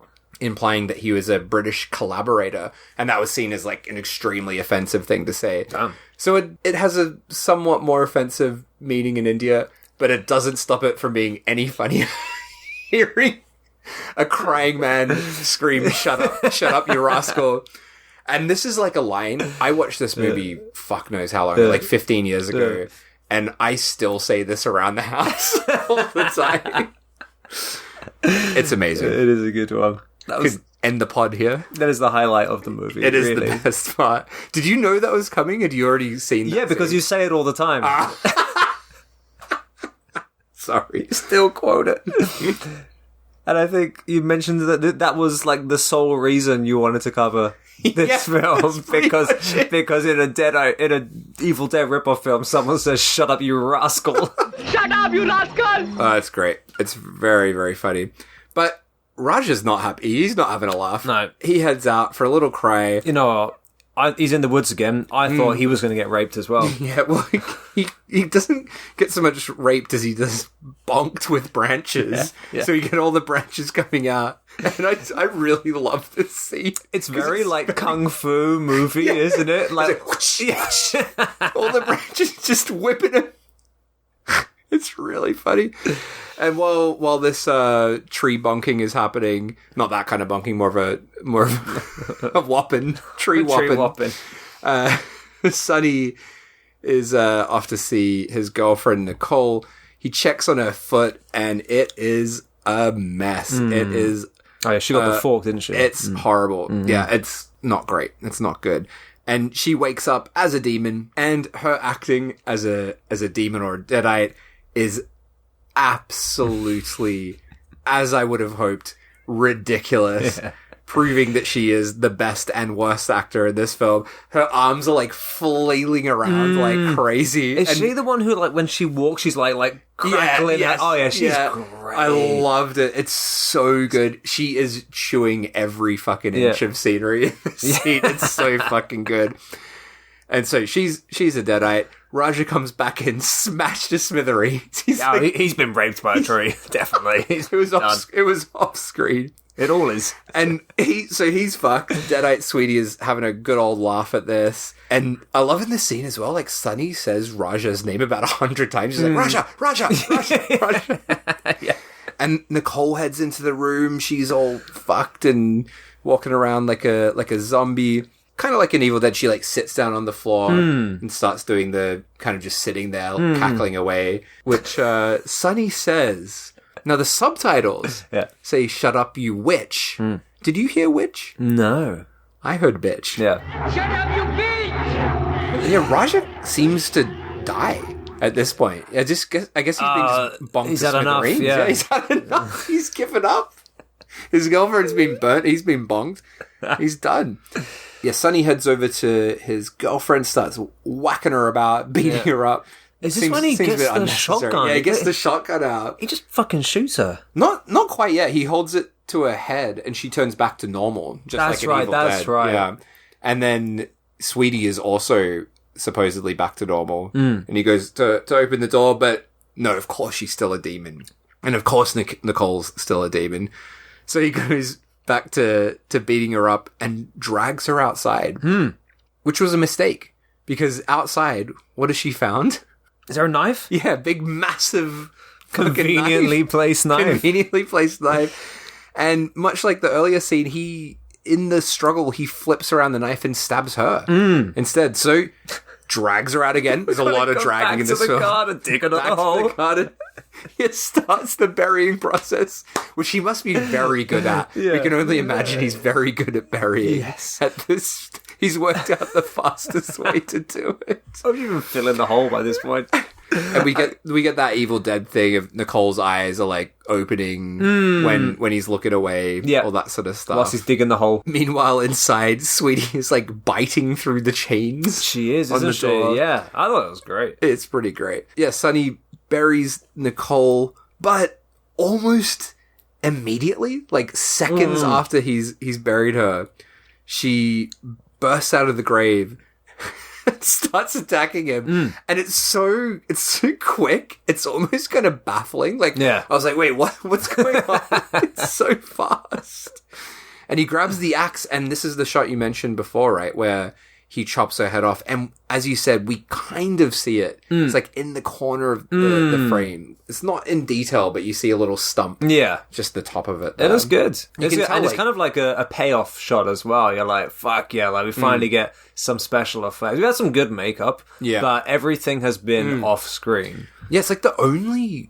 implying that he was a British collaborator. And that was seen as like an extremely offensive thing to say. Damn. So it has a somewhat more offensive meaning in India, but it doesn't stop it from being any funnier. Hearing a crying man scream, shut up, you rascal. And this is like a line. I watched this movie, fuck knows how long, like 15 years ago. And I still say this around the house all the time. It's amazing. It is a good one. That was... Could end the pod here. That is the highlight of the movie. It is the best part. Did you know that was coming? Had you already seen that? Yeah, because you say it all the time. Sorry. Still quote it. And I think you mentioned that was like the sole reason you wanted to cover this film, because in a Evil Dead ripoff film, someone says, "Shut up, you rascal." Shut up, you rascal! Oh, it's great. It's very, very funny. But Raj is not happy. He's not having a laugh. No. He heads out for a little cry. You know, he's in the woods again. I thought he was going to get raped as well. Yeah, well, he doesn't get so much raped as he does bonked with branches. Yeah. So you get all the branches coming out. And I really love this scene. It's very like kung fu movie, isn't it? Like, whoosh, all the branches just whipping him. It's really funny. And while this tree bonking is happening, not that kind of bonking, more of a whopping, tree whopping. Sonny is off to see his girlfriend Nicole. He checks on her foot, and it is a mess. It is. Oh yeah, she got the fork, didn't she? It's horrible. Yeah, it's not great. It's not good. And she wakes up as a demon, and her acting as a demon or a deadite is absolutely, as I would have hoped, ridiculous. Yeah. Proving that she is the best and worst actor in this film. Her arms are like flailing around like crazy. Is she the one who, like, when she walks, she's like crackling? Yes, oh yeah, she's great. I loved it. It's so good. She is chewing every fucking inch of scenery in the scene. It's so fucking good. And so she's a deadite. Raja comes back in, smashed to smithereens. He's been raped by a tree, definitely. It was off screen. It all is. And he's fucked. Deadite Sweetie is having a good old laugh at this. And I love in this scene as well, like Sonny says Raja's name about 100 times. She's like, Raja. Yeah. And Nicole heads into the room. She's all fucked and walking around like a zombie. Kind of like an Evil Dead. She like sits down on the floor and starts doing the kind of just sitting there, cackling away, which Sonny says. Now, the subtitles say, "Shut up, you witch." Did you hear witch? No. I heard bitch. Yeah. Shut up, you bitch! Yeah, Raja seems to die at this point. I guess he's been just bonked he's to had enough, smithereens. yeah. He's had enough. He's given up. His girlfriend's been burnt. He's been bonked. He's done. Yeah, Sonny heads over to his girlfriend, starts whacking her about, beating her up. Is this when he gets the shotgun? Yeah, he gets the shotgun out. He just fucking shoots her. Not quite yet. He holds it to her head, and she turns back to normal, just like an Evil Dead. That's right. Yeah, and then Sweetie is also supposedly back to normal, and he goes to open the door, but no, of course she's still a demon, and of course Nicole's still a demon. So he goes back to beating her up and drags her outside, which was a mistake because outside, what has she found? Is there a knife? Yeah, big, massive, conveniently placed knife. Conveniently placed knife. And much like the earlier scene, in the struggle, he flips around the knife and stabs her instead. So, drags her out again. There's a lot of dragging in this film. Back to the garden, dig another hole. It starts the burying process, which he must be very good at. Yeah. We can only imagine he's very good at burying. Yes. At this, he's worked out the fastest way to do it. I'm even filling the hole by this point. And we get that Evil Dead thing of Nicole's eyes are like opening when he's looking away, all that sort of stuff. Whilst he's digging the hole. Meanwhile, inside, Sweetie is like biting through the chains. She is, on isn't the door. she? Yeah, I thought it was great. It's pretty great. Yeah, Sonny buries Nicole, but almost immediately, like seconds after he's buried her, she bursts out of the grave, starts attacking him, and it's so quick. It's almost kind of baffling. Like, I was like, wait, what's going on? It's so fast. And he grabs the axe, and this is the shot you mentioned before, right, where he chops her head off. And as you said, we kind of see it. It's like in the corner of the frame. It's not in detail, but you see a little stump. Yeah. Just the top of it. It is good. It's kind of like a payoff shot as well. You're like, fuck yeah, like we finally get some special effects. We had some good makeup, but everything has been off screen. Yeah, it's like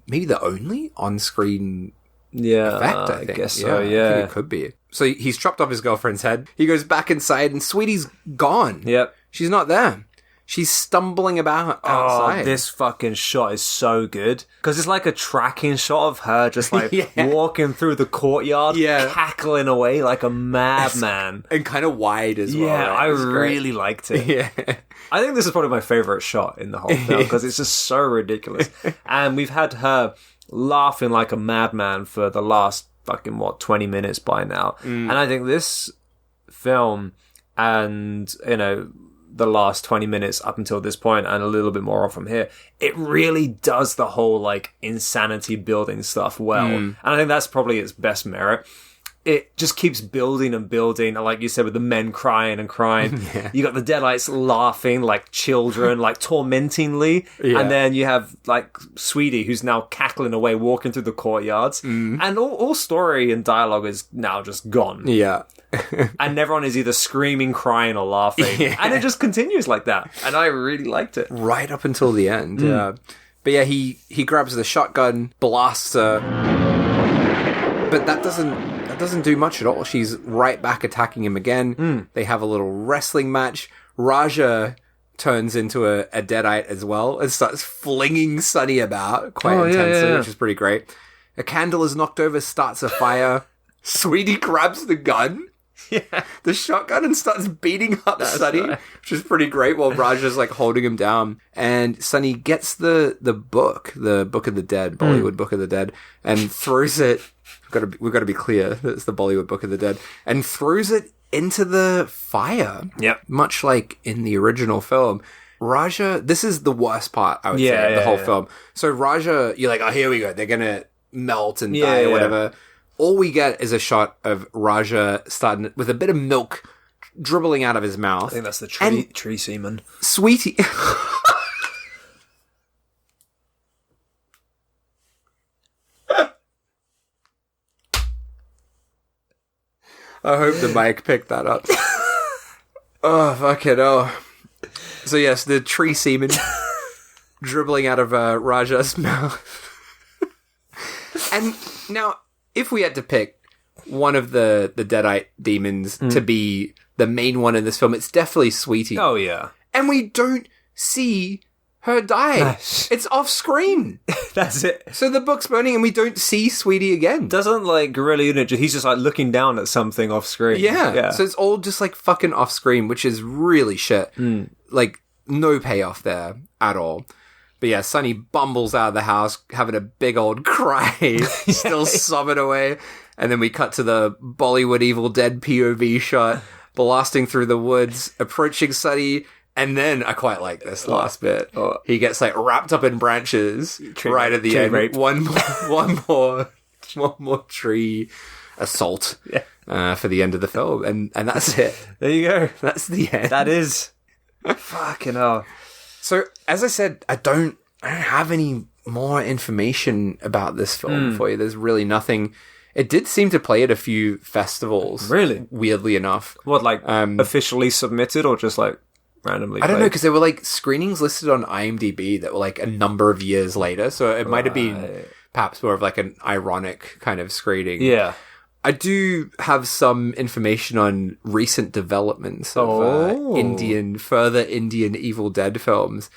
maybe the only on-screen effect, I think. I guess so, yeah. I think it could be. So he's chopped off his girlfriend's head. He goes back inside, and Sweetie's gone. Yep. She's not there. She's stumbling about outside. Oh, this fucking shot is so good. Because it's like a tracking shot of her just like walking through the courtyard, cackling away like a madman. And kind of wide as well. Yeah, right? I really liked it. Yeah. I think this is probably my favourite shot in the whole film because it's just so ridiculous. And we've had her laughing like a madman for the last fucking 20 minutes by now. And I think this film and the last 20 minutes up until this point and a little bit more on from here, it really does the whole like insanity building stuff well. And I think that's probably its best merit. It just keeps building and building, and like you said, with the men crying and crying. You got the Deadites laughing like children, like tormentingly, and then you have like Sweetie, who's now cackling away, walking through the courtyards, and all story and dialogue is now just gone. And everyone is either screaming, crying, or laughing, and it just continues like that. And I really liked it right up until the end. But yeah, he grabs the shotgun, blasts her, but that doesn't do much at all. She's right back attacking him again. They have a little wrestling match. Raja turns into a Deadite as well and starts flinging Sunny about quite intensely, which is pretty great. A candle is knocked over, starts a fire. Sweetie grabs the gun, the shotgun, and starts beating up Sunny, which is pretty great, while Raja's like holding him down. And Sunny gets the book of the Dead, Bollywood Book of the Dead, and throws it. We've got to be clear that it's the Bollywood Book of the Dead, and throws it into the fire. Much like in the original film. Raja, this is the worst part, I would say, of the whole film. So Raja, you're like, oh, here we go. They're going to melt and die or whatever. All we get is a shot of Raja starting with a bit of milk dribbling out of his mouth. I think that's the tree semen. Sweetie. I hope the mic picked that up. Oh, fuck it. Oh. So yes, the tree semen dribbling out of Raja's mouth. And now, if we had to pick one of the Deadite demons to be the main one in this film, it's definitely Sweetie. Oh, yeah. And we don't see her die. It's off screen. That's it. So the book's burning and we don't see Sweetie again. Doesn't like Gorilla Unit, he's just like looking down at something off screen. Yeah. So it's all just like fucking off screen, which is really shit. Like no payoff there at all. But yeah, Sunny bumbles out of the house, having a big old cry, still sobbing away. And then we cut to the Bollywood Evil Dead POV shot, blasting through the woods, approaching Sunny. And then I quite like this last bit. He gets like wrapped up in branches right at the end. Rape. One more tree assault for the end of the film, and that's it. There you go. That's the end. That is fucking hell. So as I said, I don't have any more information about this film for you. There's really nothing. It did seem to play at a few festivals. Really? Weirdly enough. What, like officially submitted or just like randomly I don't know, because there were like screenings listed on IMDb that were like a number of years later, so it might have been perhaps more of like an ironic kind of screening. Yeah. I do have some information on recent developments of further Indian Evil Dead films.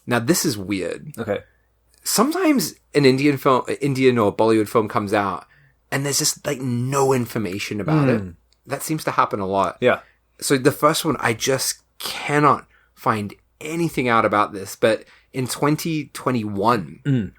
Now this is weird. Okay. Sometimes an Indian or Bollywood film comes out and there's just like no information about it. That seems to happen a lot. Yeah. So the first one, I just cannot find anything out about this, but in 2021,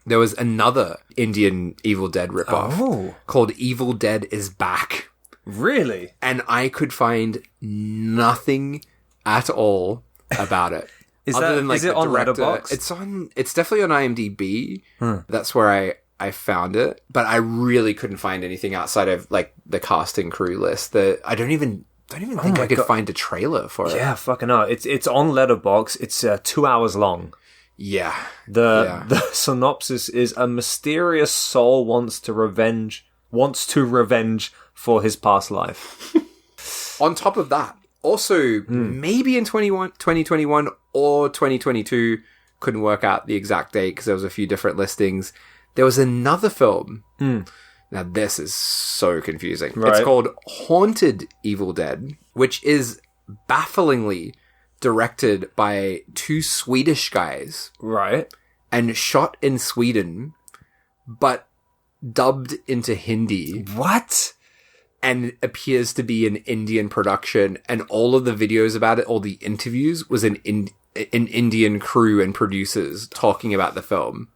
there was another Indian Evil Dead ripoff called Evil Dead is Back. Really? And I could find nothing at all about it. Is it on Letterboxd? It's definitely on IMDb. That's where I found it, but I really couldn't find anything outside of like the cast and crew list. I don't even think I could find a trailer for it. Yeah, fucking hell. It's on Letterboxd. It's 2 hours long. Yeah. The synopsis is: a mysterious soul wants to revenge for his past life. On top of that, also maybe in 2021 or 2022, couldn't work out the exact date because there was a few different listings. There was another film. Now this is so confusing. Right. It's called Haunted Evil Dead, which is bafflingly directed by two Swedish guys. Right. And shot in Sweden, but dubbed into Hindi. What? And appears to be an Indian production. And all of the videos about it, all the interviews, was an Indian crew and producers talking about the film.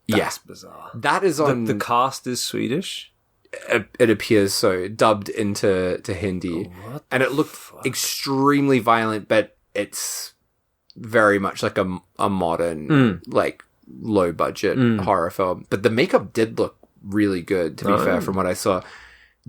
That's bizarre. That is on... The cast is Swedish? It appears so. Dubbed into Hindi. What and it looked extremely violent, but it's very much like a modern, like, low-budget horror film. But the makeup did look really good, to be fair, from what I saw.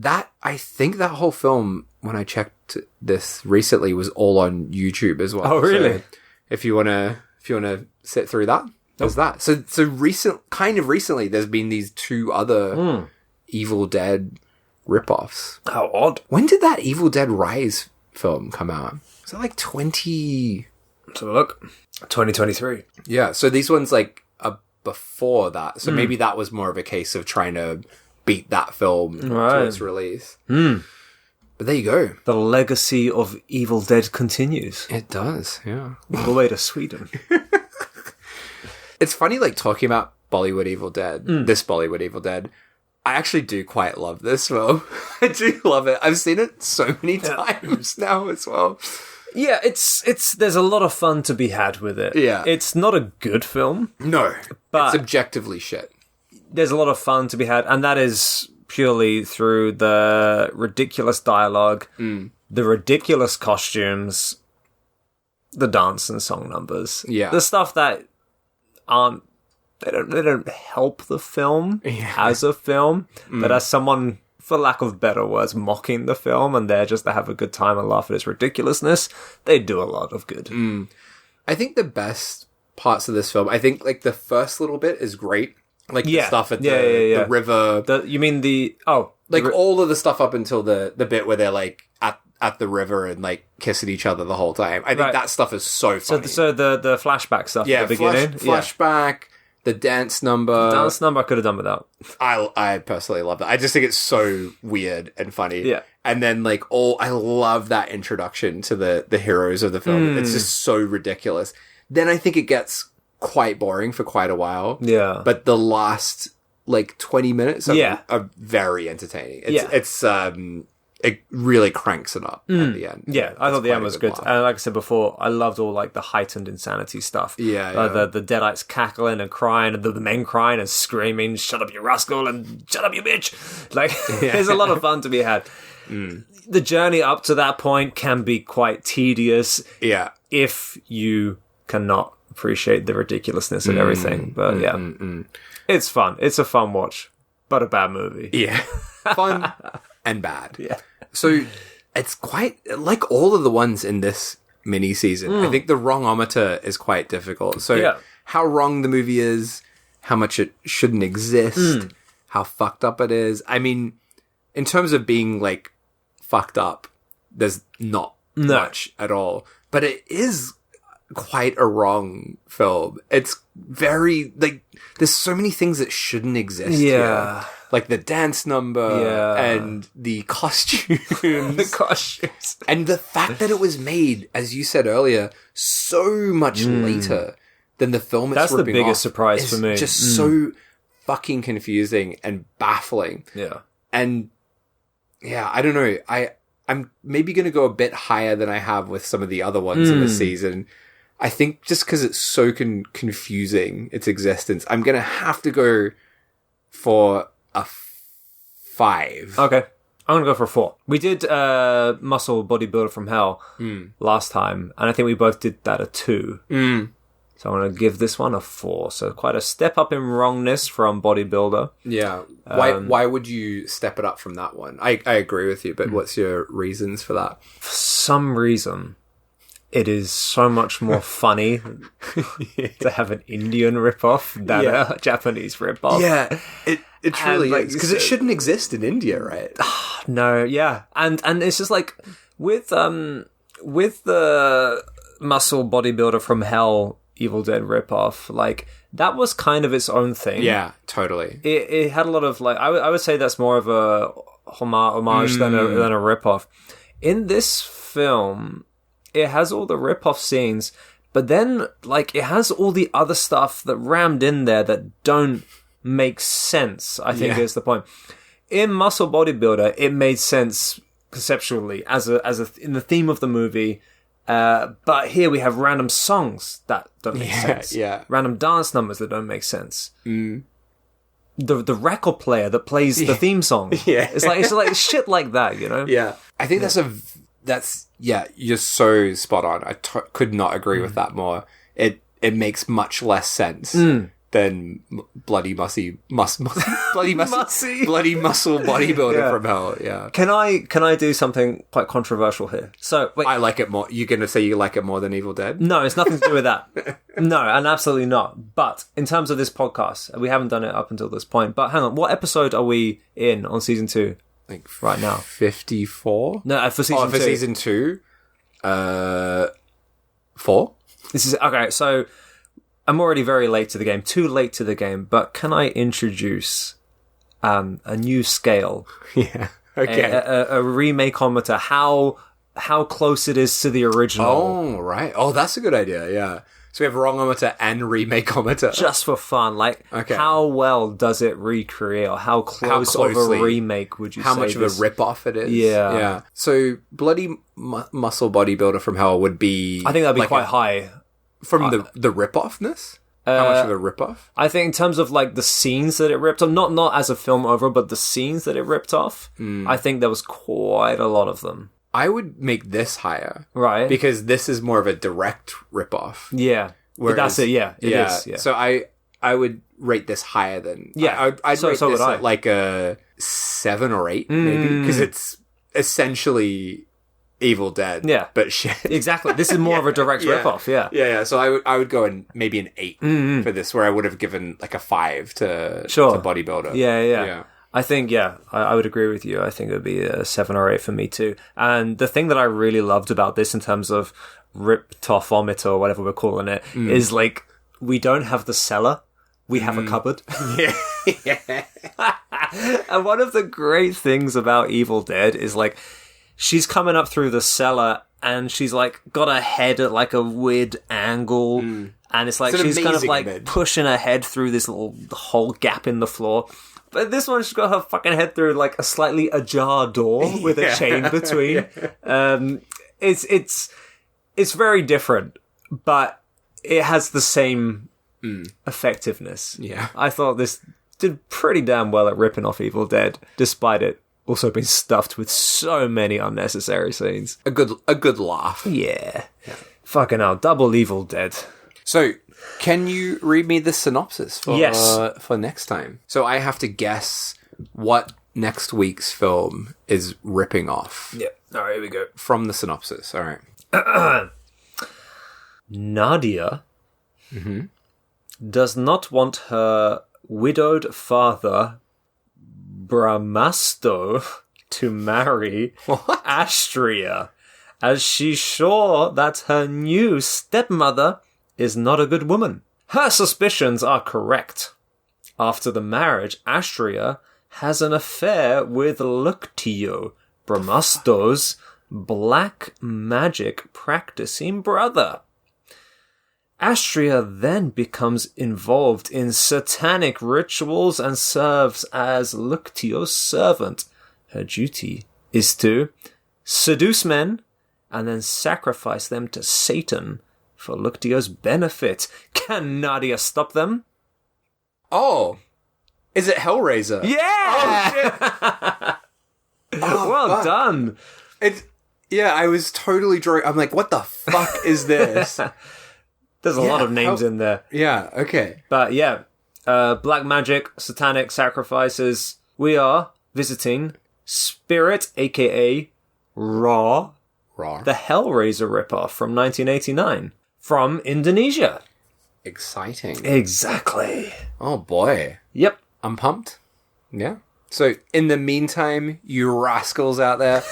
I think that whole film, when I checked this recently, was all on YouTube as well. Oh, really? So if you wanna sit through that, there's that. So recently, there's been these two other Evil Dead ripoffs. How odd. When did that Evil Dead Rise film come out? Was it like 20? Let's have a look. 2023. Yeah. So these ones like are before that. So maybe that was more of a case of trying to beat that film to its release. But there you go. The legacy of Evil Dead continues. It does, yeah. All the way to Sweden. It's funny, like, talking about Bollywood Evil Dead, this Bollywood Evil Dead. I actually do quite love this film. I do love it. I've seen it so many times now as well. Yeah, there's a lot of fun to be had with it. Yeah. It's not a good film. No, but it's objectively shit. There's a lot of fun to be had, and that is purely through the ridiculous dialogue, the ridiculous costumes, the dance and song numbers. Yeah. The stuff that they don't help the film as a film, but as someone, for lack of better words, mocking the film and there just to have a good time and laugh at its ridiculousness, they do a lot of good. I think the best parts of this film, I think like the first little bit is great. Like the stuff at the river. You mean all of the stuff up until the bit where they're like at the river and like kissing each other the whole time. I think that stuff is so funny. So the flashback stuff at the beginning. Flashback, the dance number. The dance number I could have done without. I personally love that. I just think it's so weird and funny. Yeah. And then I love that introduction to the heroes of the film. It's just so ridiculous. Then I think it gets quite boring for quite a while. Yeah. But the last 20 minutes are very entertaining. It really cranks it up at the end. Yeah, I thought the end was good. And like I said before, I loved all the heightened insanity stuff. Yeah, The Deadites cackling and crying, and the men crying and screaming, "Shut up, you rascal!" and "Shut up, you bitch!" There's a lot of fun to be had. The journey up to that point can be quite tedious. Yeah. If you cannot appreciate the ridiculousnly of everything. But it's fun. It's a fun watch, but a bad movie. Yeah. Fun and bad. Yeah. So it's quite like all of the ones in this mini season. I think the wrongometer is quite difficult. So how wrong the movie is, how much it shouldn't exist, how fucked up it is. I mean, in terms of being fucked up, there's not much at all. But it is quite a wrong film. It's very there's so many things that shouldn't exist here. Like the dance number and the costumes. And the fact that it was made, as you said earlier, so much later than the film it's ripping off. That's the biggest surprise for me. Just so fucking confusing and baffling. Yeah. And I don't know. I'm maybe going to go a bit higher than I have with some of the other ones in the season. I think just because it's so confusing, its existence, I'm going to have to go for a 5. Okay. I'm going to go for a 4. We did Muscle Bodybuilder from Hell last time, and I think we both did that a 2. So I'm going to give this one a 4. So quite a step up in wrongness from Bodybuilder. Yeah. Why would you step it up from that one? I agree with you, but what's your reasons for that? For some reason, it is so much more funny to have an Indian ripoff than a Japanese ripoff. Yeah, it truly is. Because it shouldn't exist in India, right? No, yeah. And it's just like, with the Muscle Bodybuilder from Hell Evil Dead ripoff, like, that was kind of its own thing. Yeah, totally. It had a lot of, like, I would say that's more of a homage than a ripoff. In this film, it has all the ripoff scenes, but then, like, it has all the other stuff that rammed in there that don't make sense, I think is the point. In Muscle Bodybuilder, it made sense conceptually as a in the theme of the movie, but here we have random songs that don't make sense. Yeah. Random dance numbers that don't make sense. The record player that plays the theme song. It's like shit like that, you know? Yeah. I think that's you're so spot on. I could not agree with that more. It makes much less sense than bloody muscle bodybuilder from Hell. Yeah. Can I do something quite controversial here? So wait, I like it more. You're gonna say you like it more than Evil Dead? No, it's nothing to do with that. No, and absolutely not. But in terms of this podcast, we haven't done it up until this point. But hang on, what episode are we in on season 2? Like right now, 54. No, for season 2. For season 2, 4. This is okay. So I'm already very late to the game. Too late to the game. But can I introduce a new scale? Yeah. Okay. A remake-ometer. How close it is to the original. Oh, right. Oh, that's a good idea. Yeah. So we have wrongometer and remakeometer. Just for fun. Like, how well does it recreate? Or how close of a remake would you say? How much of a rip-off it is? Yeah. Yeah. So Bloody Muscle Bodybuilder from Hell would be... I think that'd be like quite high. From the rip-offness? How much of a rip-off? I think in terms of, like, the scenes that it ripped off, not as a film overall, but the scenes that it ripped off, I think there was quite a lot of them. I would make this higher. Right. Because this is more of a direct rip-off. Yeah. Whereas, that's it, yeah. It is. Yeah. So I would rate this higher than... Yeah. I'd rate this at like a 7 or 8, maybe. Because it's essentially Evil Dead. Yeah. But shit. Exactly. This is more of a direct rip-off, yeah. Yeah. So I would go in maybe an 8 for this, where I would have given like a 5 to Bodybuilder. Yeah. I think, I would agree with you. I think it would be a 7 or 8 for me too. And the thing that I really loved about this in terms of rip-off-ometer or whatever we're calling it is, like, we don't have the cellar. We have a cupboard. Yeah. And one of the great things about Evil Dead is, like, she's coming up through the cellar and she's, like, got her head at, like, a weird angle. And it's like she's kind of, like, pushing her head through this little hole gap in the floor. But this one, she's got her fucking head through, like, a slightly ajar door with a chain between. It's very different, but it has the same effectiveness. Yeah. I thought this did pretty damn well at ripping off Evil Dead, despite it also being stuffed with so many unnecessary scenes. A good laugh. Yeah. Fucking hell, double Evil Dead. So, can you read me the synopsis for next time? So I have to guess what next week's film is ripping off. Yeah. All right, here we go. From the synopsis. All right. Nadia does not want her widowed father, Bramasto, to marry Astria, as she's sure that her new stepmother is not a good woman. Her suspicions are correct. After the marriage, Astria has an affair with Luctio, Bramasto's black magic practicing brother. Astria then becomes involved in satanic rituals and serves as Luctio's servant. Her duty is to seduce men and then sacrifice them to Satan for Luctio's benefit. Can Nadia stop them? Oh, is it Hellraiser? Yeah! Well done. I was totally drawing. I'm like, what the fuck is this? There's a lot of names in there. Yeah, okay. But yeah, black magic, satanic sacrifices. We are visiting Spirit, aka Ra, the Hellraiser ripoff from 1989 from Indonesia. Exciting. Exactly. Oh boy. Yep. I'm pumped. Yeah. So in the meantime, you rascals out there,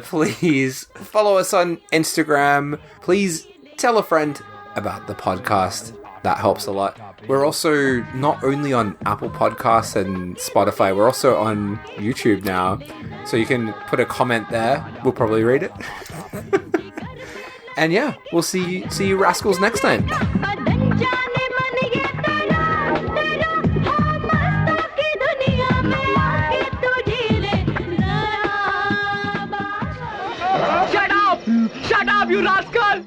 please follow us on Instagram. Please tell a friend about the podcast. That helps a lot. We're also not only on Apple Podcasts and Spotify, we're also on YouTube now. So you can put a comment there. We'll probably read it. And yeah, we'll see you rascals next time. Shut up, you rascal!